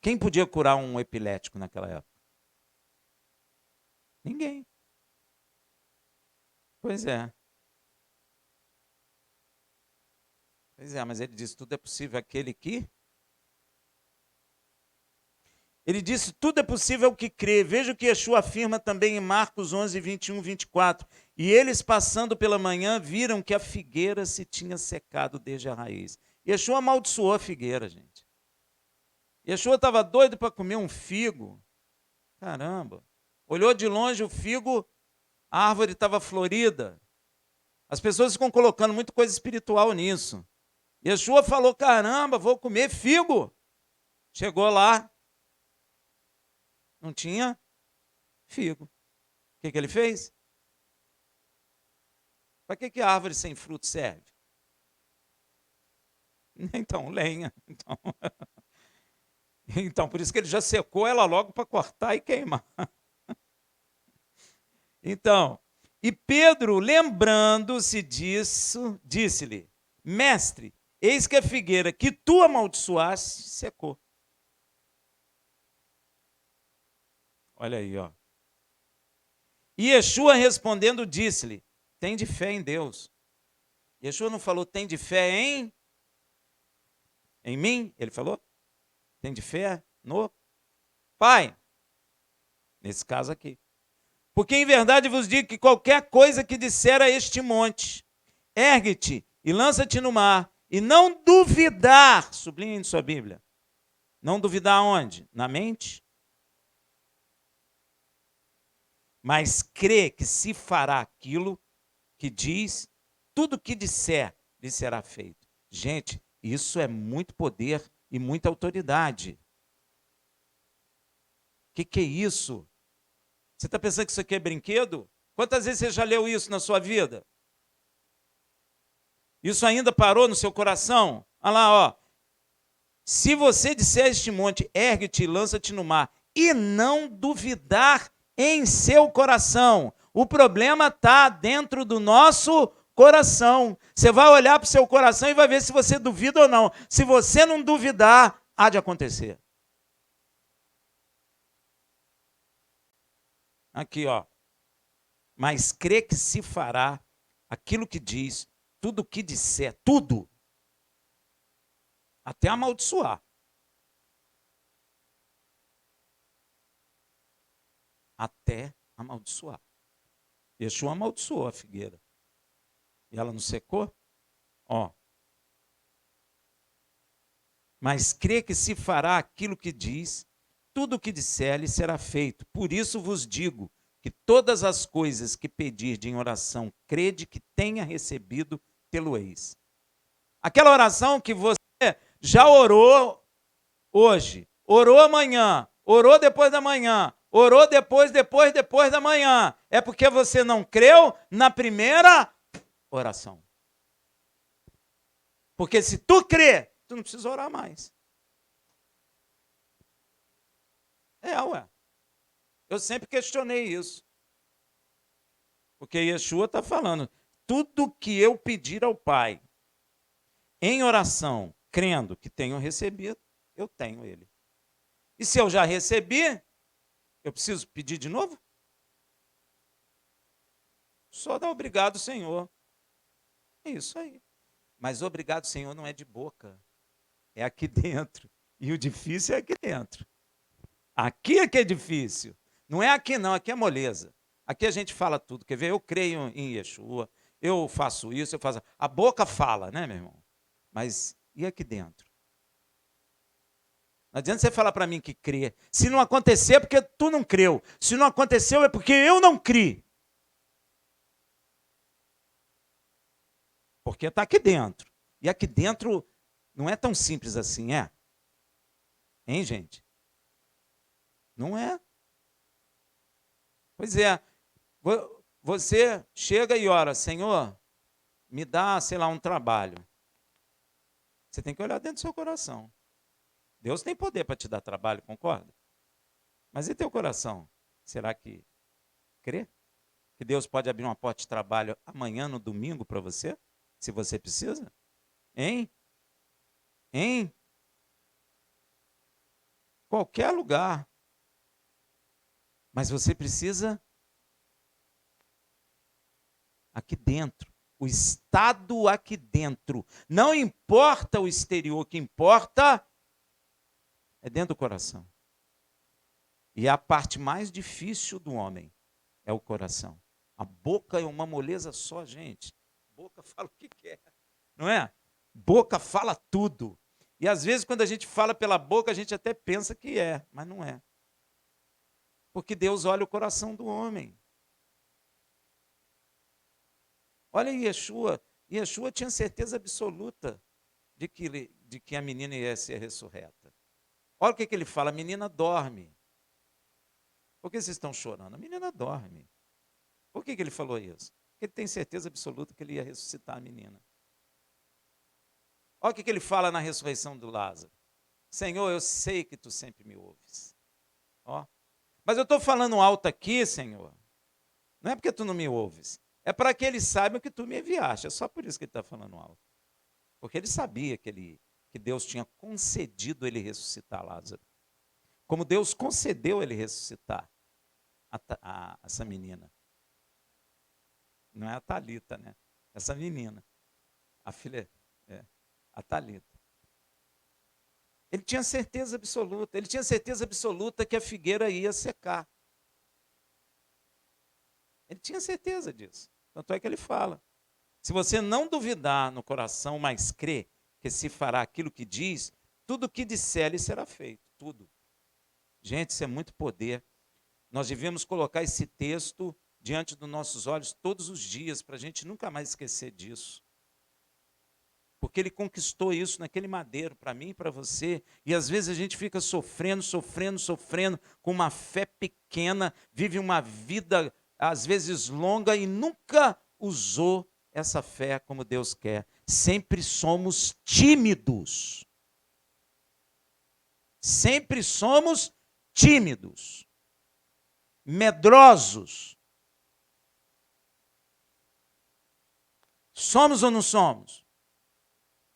Quem podia curar um epilético naquela época? Ninguém. Pois é. Pois é, mas ele disse, tudo é possível aquele que... Ele disse, tudo é possível ao que crê. Veja o que Yeshua afirma também em Marcos 11, 21, 24. E eles, passando pela manhã, viram que a figueira se tinha secado desde a raiz. Yeshua amaldiçoou a figueira, gente. Yeshua estava doido para comer um figo. Caramba. Olhou de longe o figo, a árvore estava florida. As pessoas ficam colocando muita coisa espiritual nisso. Yeshua falou, caramba, vou comer figo. Chegou lá, não tinha figo. O que ele fez? Para que a árvore sem fruto serve? Então, lenha. Então, por isso que ele já secou ela logo para cortar e queimar. Então, e Pedro, lembrando-se disso, disse-lhe, mestre, eis que a figueira que tu amaldiçoaste secou. Olha aí, ó. E Yeshua respondendo disse-lhe, tem de fé em Deus. Yeshua não falou, tem de fé em mim? Ele falou, tem de fé no Pai. Nesse caso aqui. Porque em verdade vos digo que qualquer coisa que disser a este monte, ergue-te e lança-te no mar, e não duvidar, sublinhe em sua Bíblia, não duvidar onde? Na mente? Mas crê que se fará aquilo que diz, tudo que disser, lhe será feito. Gente, isso é muito poder e muita autoridade. O que é isso? Você está pensando que isso aqui é brinquedo? Quantas vezes você já leu isso na sua vida? Isso ainda parou no seu coração? Olha lá, ó. Se você disser a este monte, ergue-te e lança-te no mar, e não duvidar em seu coração. O problema está dentro do nosso coração. Você vai olhar para o seu coração e vai ver se você duvida ou não. Se você não duvidar, há de acontecer. Aqui, ó. Mas crê que se fará aquilo que diz, tudo o que disser, tudo. Até amaldiçoar. Até amaldiçoar. Yeshua amaldiçoou a figueira. E ela não secou? Ó. Mas crê que se fará aquilo que diz, tudo o que disser lhe será feito. Por isso vos digo que todas as coisas que pedirde em oração, crede que tenha recebido, tê-lo-eis. Aquela oração que você já orou hoje, orou amanhã, orou depois da manhã, orou depois da manhã. É porque você não creu na primeira oração. Porque se tu crê, tu não precisa orar mais. Ué. Eu sempre questionei isso. Porque Yeshua está falando, tudo que eu pedir ao Pai, em oração, crendo que tenho recebido, eu tenho ele. E se eu já recebi, eu preciso pedir de novo? Só dá obrigado, Senhor. É isso aí. Mas obrigado, Senhor, não é de boca. É aqui dentro. E o difícil é aqui dentro. Aqui é que é difícil. Não é aqui não, aqui é moleza. Aqui a gente fala tudo. Quer ver? Eu creio em Yeshua. eu faço isso, eu faço... A boca fala, né, meu irmão? Mas e aqui dentro? Não adianta você falar para mim que crê. Se não acontecer é porque tu não creu. Se não aconteceu é porque eu não criei. Porque está aqui dentro. E aqui dentro não é tão simples assim, é? Hein, gente? Não é. Pois é. Você chega e ora, Senhor, me dá, sei lá, um trabalho. Você tem que olhar dentro do seu coração. Deus tem poder para te dar trabalho, concorda? Mas e teu coração? Será que crê? Que Deus pode abrir uma porta de trabalho amanhã, no domingo, para você? Se você precisa? Hein? Hein? Qualquer lugar. Mas você precisa aqui dentro. O estado aqui dentro. Não importa o exterior, o que importa é dentro do coração. E a parte mais difícil do homem é o coração. A boca é uma moleza só, gente. A boca fala o que quer, não é? Boca fala tudo. E às vezes, quando a gente fala pela boca, a gente até pensa que é, mas não é. Porque Deus olha o coração do homem. Olha Yeshua. Yeshua tinha certeza absoluta de que a menina ia ser ressurreta. Olha o que ele fala: a menina dorme. Por que vocês estão chorando? A menina dorme. Por que ele falou isso? Porque ele tem certeza absoluta que ele ia ressuscitar a menina. Olha o que ele fala na ressurreição do Lázaro. Senhor, eu sei que tu sempre me ouves. Ó. Mas eu estou falando alto aqui, Senhor. Não é porque tu não me ouves. É para que eles saibam que tu me enviaste. É só por isso que ele está falando alto. Porque ele sabia que Deus tinha concedido ele ressuscitar Lázaro. Como Deus concedeu ele ressuscitar essa menina. Não é a Talita, né? Essa menina. A filha, a Talita. Ele tinha certeza absoluta. Ele tinha certeza absoluta que a figueira ia secar. Ele tinha certeza disso. Tanto é que ele fala: se você não duvidar no coração, mas crer que se fará aquilo que diz, tudo o que disser lhe será feito. Tudo. Gente, isso é muito poder. Nós devemos colocar esse texto diante dos nossos olhos todos os dias, para a gente nunca mais esquecer disso. Porque ele conquistou isso naquele madeiro, para mim e para você. E às vezes a gente fica sofrendo, com uma fé pequena, vive uma vida, às vezes, longa e nunca usou essa fé como Deus quer. Sempre somos tímidos. Sempre somos tímidos. Medrosos. Somos ou não somos?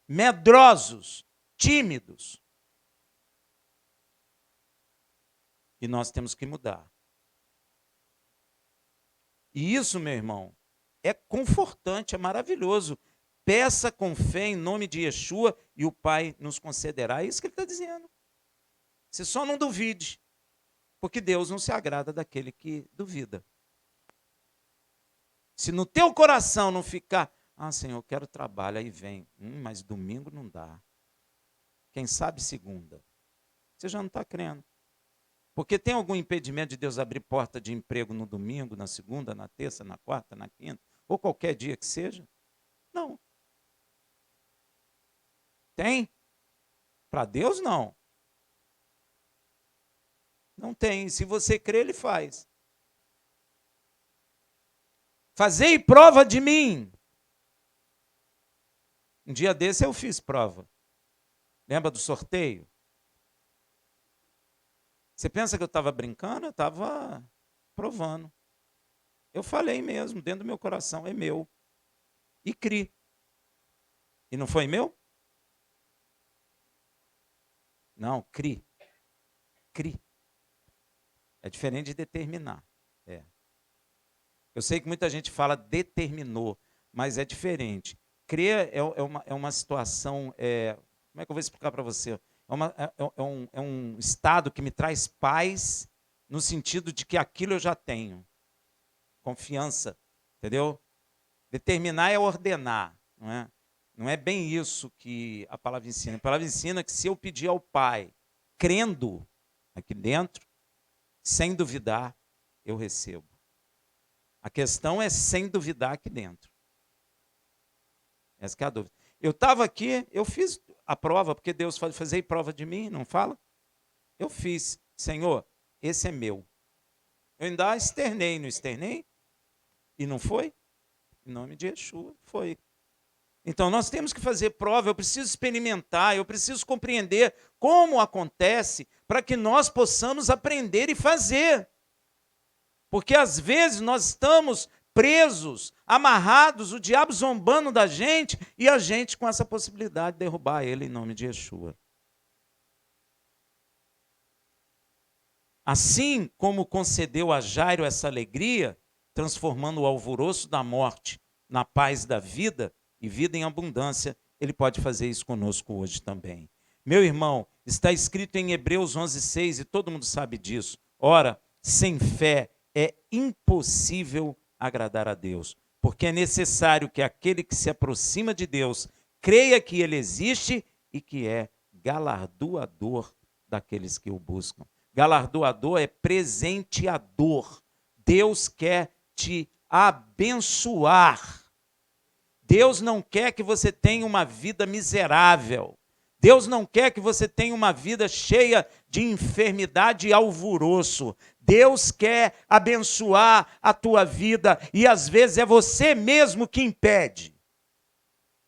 Medrosos, tímidos. E nós temos que mudar. E isso, meu irmão, é confortante, é maravilhoso. Peça com fé em nome de Yeshua e o Pai nos concederá. É isso que ele está dizendo. Você só não duvide, porque Deus não se agrada daquele que duvida. Se no teu coração não ficar, Senhor, eu quero trabalho, aí vem, mas domingo não dá. Quem sabe segunda. Você já não está crendo. Porque tem algum impedimento de Deus abrir porta de emprego no domingo, na segunda, na terça, na quarta, na quinta, ou qualquer dia que seja? Não. Tem? Para Deus, não. Não tem. Se você crê, Ele faz. Fazei prova de mim. Um dia desse eu fiz prova. Lembra do sorteio? Você pensa que eu estava brincando? Eu estava provando. Eu falei mesmo, dentro do meu coração, é meu. E criei. E não foi meu? Não, criei. Criei. É diferente de determinar. Eu sei que muita gente fala determinou, mas é diferente. Crer é uma situação, como é que eu vou explicar para você? É um estado que me traz paz, no sentido de que aquilo eu já tenho. Confiança, entendeu? Determinar é ordenar, não é? Não é bem isso que a palavra ensina. A palavra ensina que se eu pedir ao Pai, crendo aqui dentro, sem duvidar, eu recebo. A questão é sem duvidar aqui dentro. Essa que é a dúvida. Eu estava aqui, eu fiz a prova, porque Deus fala, fazer prova de mim, não fala? Eu fiz. Senhor, esse é meu. Eu ainda externei, não externei? E não foi? Em nome de Yeshua, foi. Então, nós temos que fazer prova, eu preciso experimentar, eu preciso compreender como acontece para que nós possamos aprender e fazer. Porque, às vezes, nós estamos presos, amarrados, o diabo zombando da gente e a gente com essa possibilidade de derrubar ele em nome de Yeshua. Assim como concedeu a Jairo essa alegria, transformando o alvoroço da morte na paz da vida e vida em abundância, ele pode fazer isso conosco hoje também. Meu irmão, está escrito em Hebreus 11:6 e todo mundo sabe disso. Ora, sem fé é impossível agradar a Deus, porque é necessário que aquele que se aproxima de Deus creia que ele existe e que é galardoador daqueles que o buscam. Galardoador é presenteador. Deus quer te abençoar. Deus não quer que você tenha uma vida miserável. Deus não quer que você tenha uma vida cheia de enfermidade e alvoroço. Deus quer abençoar a tua vida e às vezes é você mesmo que impede.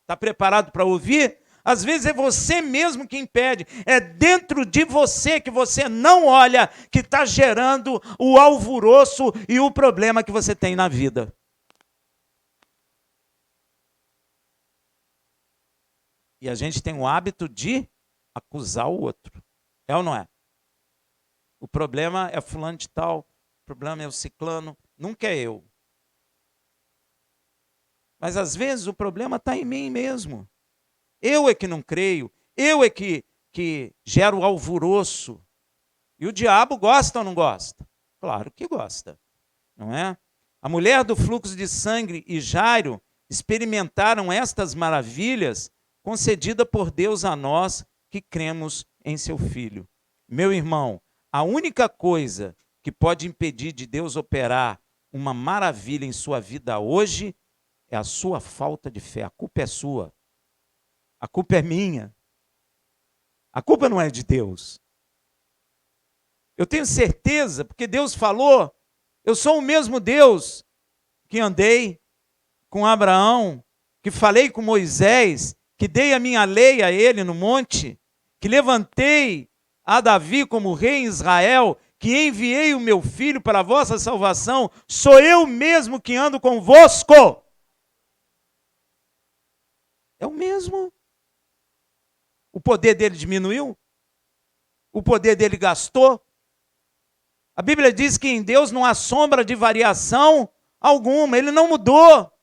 Está preparado para ouvir? Às vezes é você mesmo que impede. É dentro de você que você não olha que está gerando o alvoroço e o problema que você tem na vida. E a gente tem o hábito de acusar o outro. É ou não é? O problema é fulano de tal, o problema é o ciclano, nunca é eu. Mas às vezes o problema está em mim mesmo. Eu é que não creio, eu é que gero alvoroço. E o diabo gosta ou não gosta? Claro que gosta, não é? A mulher do fluxo de sangue e Jairo experimentaram estas maravilhas concedida por Deus a nós que cremos em seu Filho. Meu irmão, a única coisa que pode impedir de Deus operar uma maravilha em sua vida hoje é a sua falta de fé. A culpa é sua. A culpa é minha. A culpa não é de Deus. Eu tenho certeza, porque Deus falou, eu sou o mesmo Deus que andei com Abraão, que falei com Moisés, que dei a minha lei a ele no monte, que levantei a Davi como rei em Israel, que enviei o meu filho para a vossa salvação, sou eu mesmo que ando convosco. É o mesmo. O poder dele diminuiu? O poder dele gastou? A Bíblia diz que em Deus não há sombra de variação alguma, ele não mudou.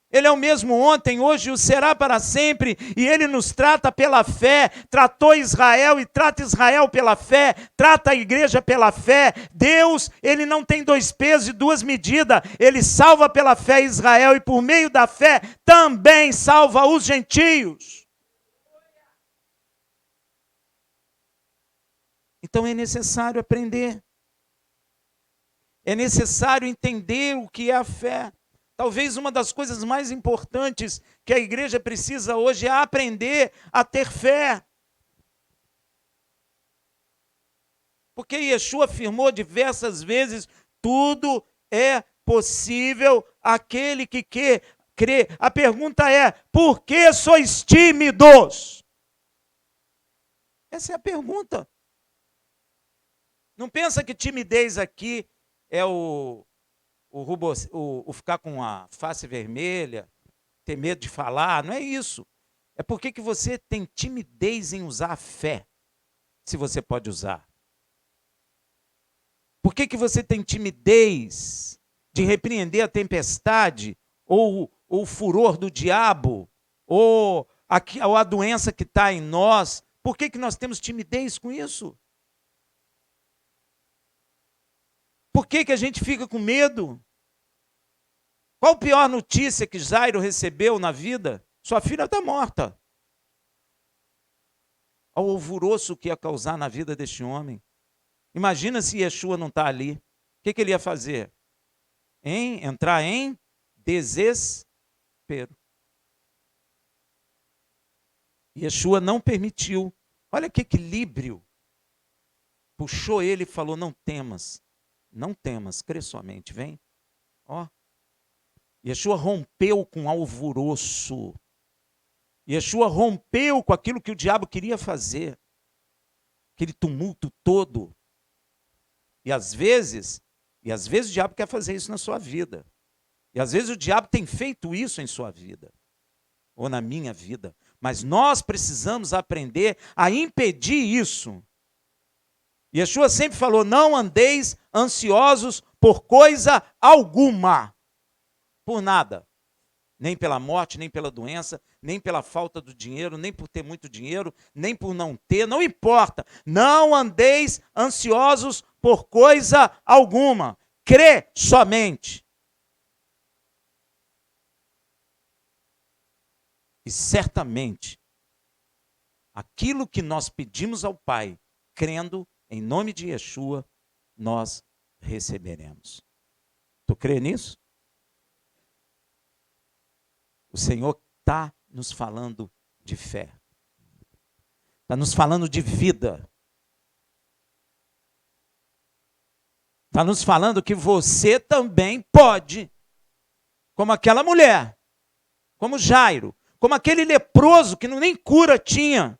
Ele é o mesmo ontem, hoje e o será para sempre, e ele nos trata pela fé, tratou Israel e trata Israel pela fé, trata a igreja pela fé. Deus, ele não tem dois pesos e duas medidas, ele salva pela fé Israel e por meio da fé também salva os gentios. Então é necessário aprender, é necessário entender o que é a fé. Talvez uma das coisas mais importantes que a igreja precisa hoje é aprender a ter fé. Porque Yeshua afirmou diversas vezes, tudo é possível àquele que crê. A pergunta é, por que sois tímidos? Essa é a pergunta. Não pensa que timidez aqui é o ficar com a face vermelha, ter medo de falar, não é isso. É porque que você tem timidez em usar a fé, se você pode usar. Por que que você tem timidez de repreender a tempestade, ou o furor do diabo, ou a doença que está em nós? Por que que nós temos timidez com isso? Por que que a gente fica com medo? Qual a pior notícia que Jairo recebeu na vida? Sua filha está morta. Ao alvoroço que ia causar na vida deste homem. Imagina se Yeshua não está ali. O que ele ia fazer? Entrar em desespero. Yeshua não permitiu. Olha que equilíbrio. Puxou ele e falou, não temas, crê somente, vem. Ó. Yeshua rompeu com alvoroço. Yeshua rompeu com aquilo que o diabo queria fazer. Aquele tumulto todo. E às vezes o diabo quer fazer isso na sua vida. E às vezes o diabo tem feito isso em sua vida. Ou na minha vida. Mas nós precisamos aprender a impedir isso. Yeshua sempre falou, não andeis ansiosos por coisa alguma. Por nada. Nem pela morte, nem pela doença, nem pela falta do dinheiro, nem por ter muito dinheiro, nem por não ter, não importa. Não andeis ansiosos por coisa alguma. Crê somente. E certamente, aquilo que nós pedimos ao Pai, crendo em nome de Yeshua, nós receberemos. Tu crê nisso? O Senhor está nos falando de fé. Está nos falando de vida. Está nos falando que você também pode, como aquela mulher, como Jairo, como aquele leproso que nem cura tinha,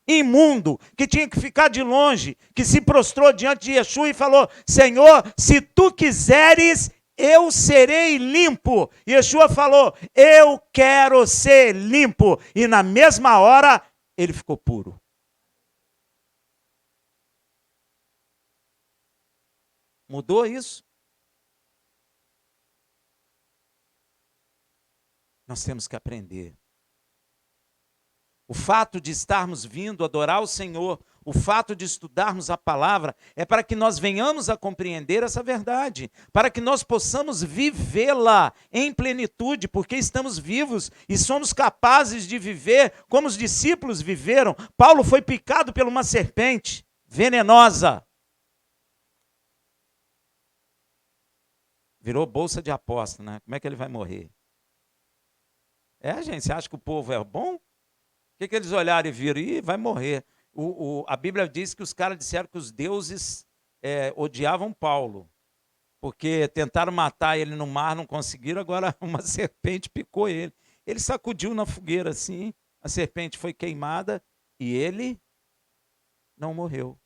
imundo, que tinha que ficar de longe, que se prostrou diante de Yeshua e falou, Senhor, se tu quiseres, eu serei limpo. Yeshua falou, eu quero ser limpo. E na mesma hora, ele ficou puro. Mudou isso? Nós temos que aprender. O fato de estarmos vindo adorar o Senhor, o fato de estudarmos a palavra, é para que nós venhamos a compreender essa verdade, para que nós possamos vivê-la em plenitude, porque estamos vivos e somos capazes de viver como os discípulos viveram. Paulo foi picado por uma serpente venenosa. Virou bolsa de aposta, né? Como é que ele vai morrer? Gente, você acha que o povo é bom? O que eles olharam e viram? Ih, vai morrer. A Bíblia diz que os caras disseram que os deuses odiavam Paulo, porque tentaram matar ele no mar, não conseguiram, agora uma serpente picou ele. Ele sacudiu na fogueira assim, a serpente foi queimada e ele não morreu.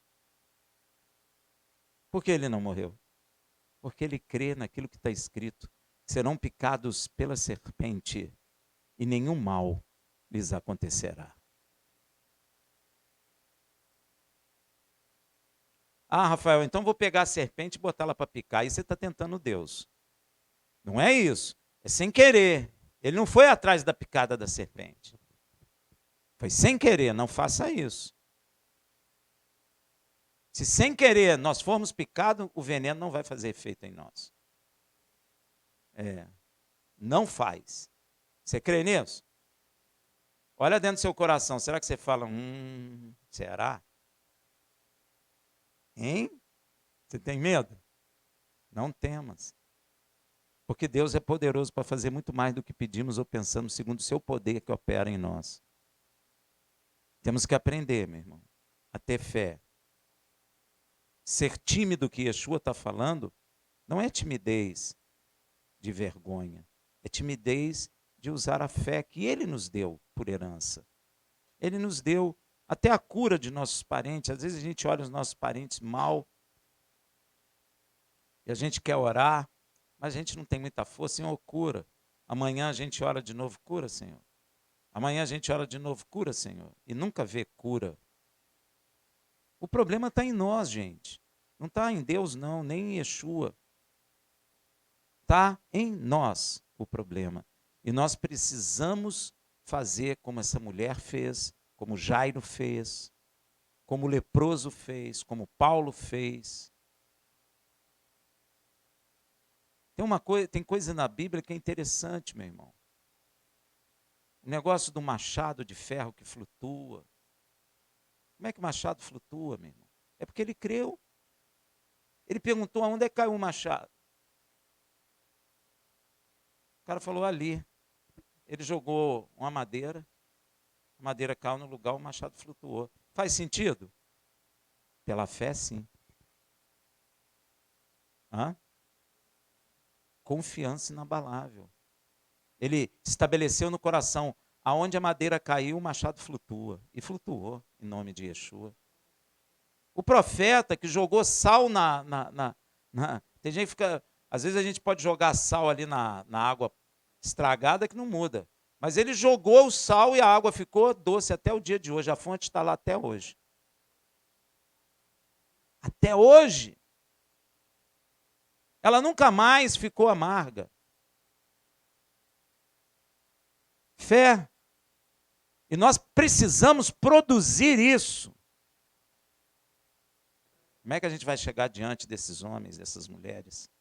Por que ele não morreu? Porque ele crê naquilo que está escrito. Serão picados pela serpente e nenhum mal lhes acontecerá. Ah, Rafael, então vou pegar a serpente e botar ela para picar. Aí você está tentando Deus. Não é isso. É sem querer. Ele não foi atrás da picada da serpente. Foi sem querer, não faça isso. Se sem querer nós formos picados, o veneno não vai fazer efeito em nós. Não faz. Você crê nisso? Olha dentro do seu coração, será que você fala, será? Hein? Você tem medo? Não temas. Porque Deus é poderoso para fazer muito mais do que pedimos ou pensamos, segundo o seu poder que opera em nós. Temos que aprender, meu irmão, a ter fé. Ser tímido, que Yeshua está falando, não é timidez de vergonha. É timidez de usar a fé que Ele nos deu por herança. Ele nos deu até a cura de nossos parentes. Às vezes a gente olha os nossos parentes mal e a gente quer orar, mas a gente não tem muita força. Senhor, cura. Amanhã a gente ora de novo, cura, Senhor. Amanhã a gente ora de novo, cura, Senhor. E nunca vê cura. O problema está em nós, gente. Não está em Deus, não, nem em Yeshua. Está em nós o problema. E nós precisamos fazer como essa mulher fez, como Jairo fez, como o leproso fez, como Paulo fez. Tem coisa na Bíblia que é interessante, meu irmão. O negócio do machado de ferro que flutua. Como é que o machado flutua, meu irmão? É porque ele creu. Ele perguntou aonde é que caiu o machado. O cara falou ali. Ele jogou uma madeira, a madeira caiu no lugar, o machado flutuou. Faz sentido? Pela fé, sim. Hã? Confiança inabalável. Ele estabeleceu no coração, aonde a madeira caiu, o machado flutua. E flutuou, em nome de Yeshua. O profeta que jogou sal tem gente que fica... Às vezes a gente pode jogar sal ali na água estragada que não muda. Mas ele jogou o sal e a água ficou doce até o dia de hoje. A fonte está lá até hoje. Até hoje. Ela nunca mais ficou amarga. Fé. E nós precisamos produzir isso. Como é que a gente vai chegar diante desses homens, dessas mulheres?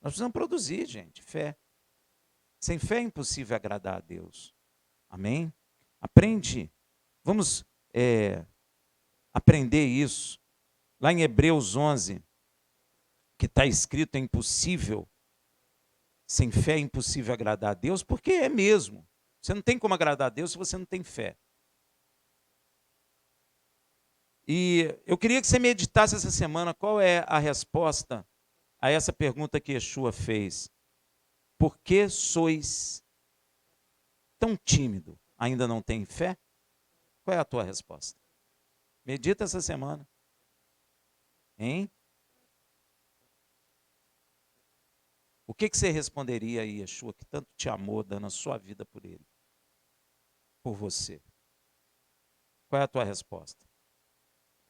Nós precisamos produzir, gente, fé. Sem fé é impossível agradar a Deus. Amém? Aprende. Vamos aprender isso. Lá em Hebreus 11, que está escrito, é impossível. Sem fé é impossível agradar a Deus, porque é mesmo. Você não tem como agradar a Deus se você não tem fé. E eu queria que você meditasse essa semana qual é a resposta a essa pergunta que Yeshua fez. Por que sois tão tímido? Ainda não tem fé? Qual é a tua resposta? Medita essa semana. Hein? O que você responderia a Yeshua, que tanto te amou, dando a sua vida por ele? Por você. Qual é a tua resposta?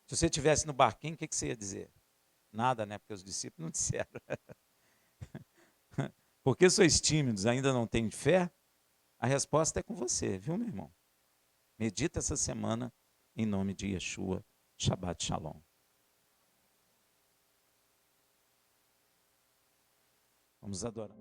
Se você estivesse no barquinho, o que você ia dizer? Nada, né? Porque os discípulos não disseram. Porque sois tímidos, ainda não têm fé? A resposta é com você, viu, meu irmão? Medita essa semana em nome de Yeshua. Shabbat Shalom. Vamos adorar.